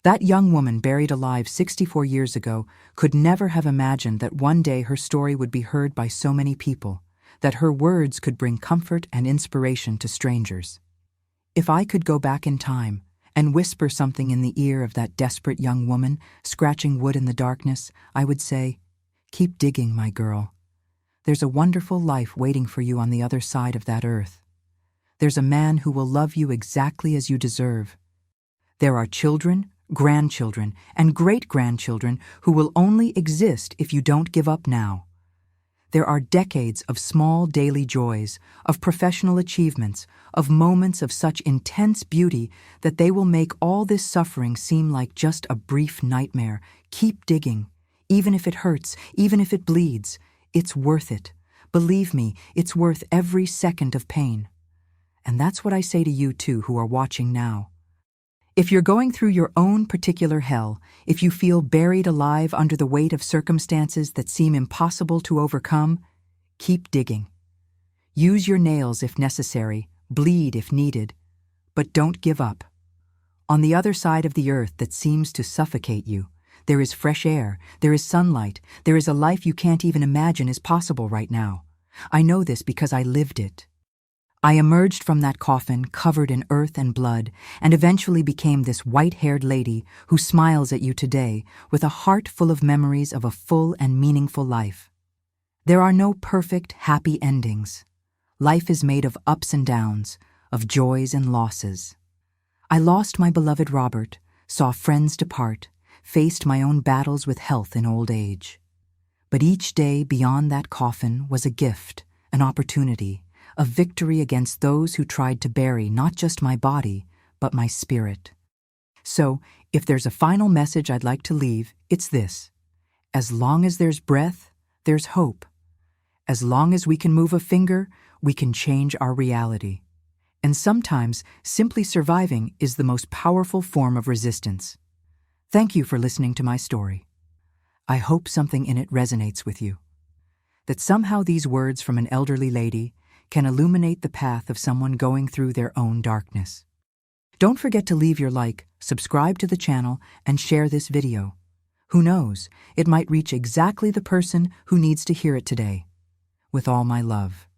That young woman buried alive 64 years ago could never have imagined that one day her story would be heard by so many people, that her words could bring comfort and inspiration to strangers. If I could go back in time and whisper something in the ear of that desperate young woman scratching wood in the darkness, I would say, "Keep digging, my girl. There's a wonderful life waiting for you on the other side of that earth. There's a man who will love you exactly as you deserve. There are children, grandchildren, and great-grandchildren who will only exist if you don't give up now. There are decades of small daily joys, of professional achievements, of moments of such intense beauty that they will make all this suffering seem like just a brief nightmare. Keep digging. Even if it hurts, even if it bleeds, it's worth it. Believe me, it's worth every second of pain." And that's what I say to you too who are watching now. If you're going through your own particular hell, if you feel buried alive under the weight of circumstances that seem impossible to overcome, keep digging. Use your nails if necessary, bleed if needed, but don't give up. On the other side of the earth that seems to suffocate you, there is fresh air, there is sunlight, there is a life you can't even imagine is possible right now. I know this because I lived it. I emerged from that coffin covered in earth and blood and eventually became this white-haired lady who smiles at you today with a heart full of memories of a full and meaningful life. There are no perfect, happy endings. Life is made of ups and downs, of joys and losses. I lost my beloved Robert, saw friends depart, faced my own battles with health in old age. But each day beyond that coffin was a gift, an opportunity, a victory against those who tried to bury not just my body, but my spirit. So, if there's a final message I'd like to leave, it's this. As long as there's breath, there's hope. As long as we can move a finger, we can change our reality. And sometimes, simply surviving is the most powerful form of resistance. Thank you for listening to my story. I hope something in it resonates with you. That somehow these words from an elderly lady can illuminate the path of someone going through their own darkness. Don't forget to leave your like, subscribe to the channel, and share this video. Who knows, it might reach exactly the person who needs to hear it today. With all my love.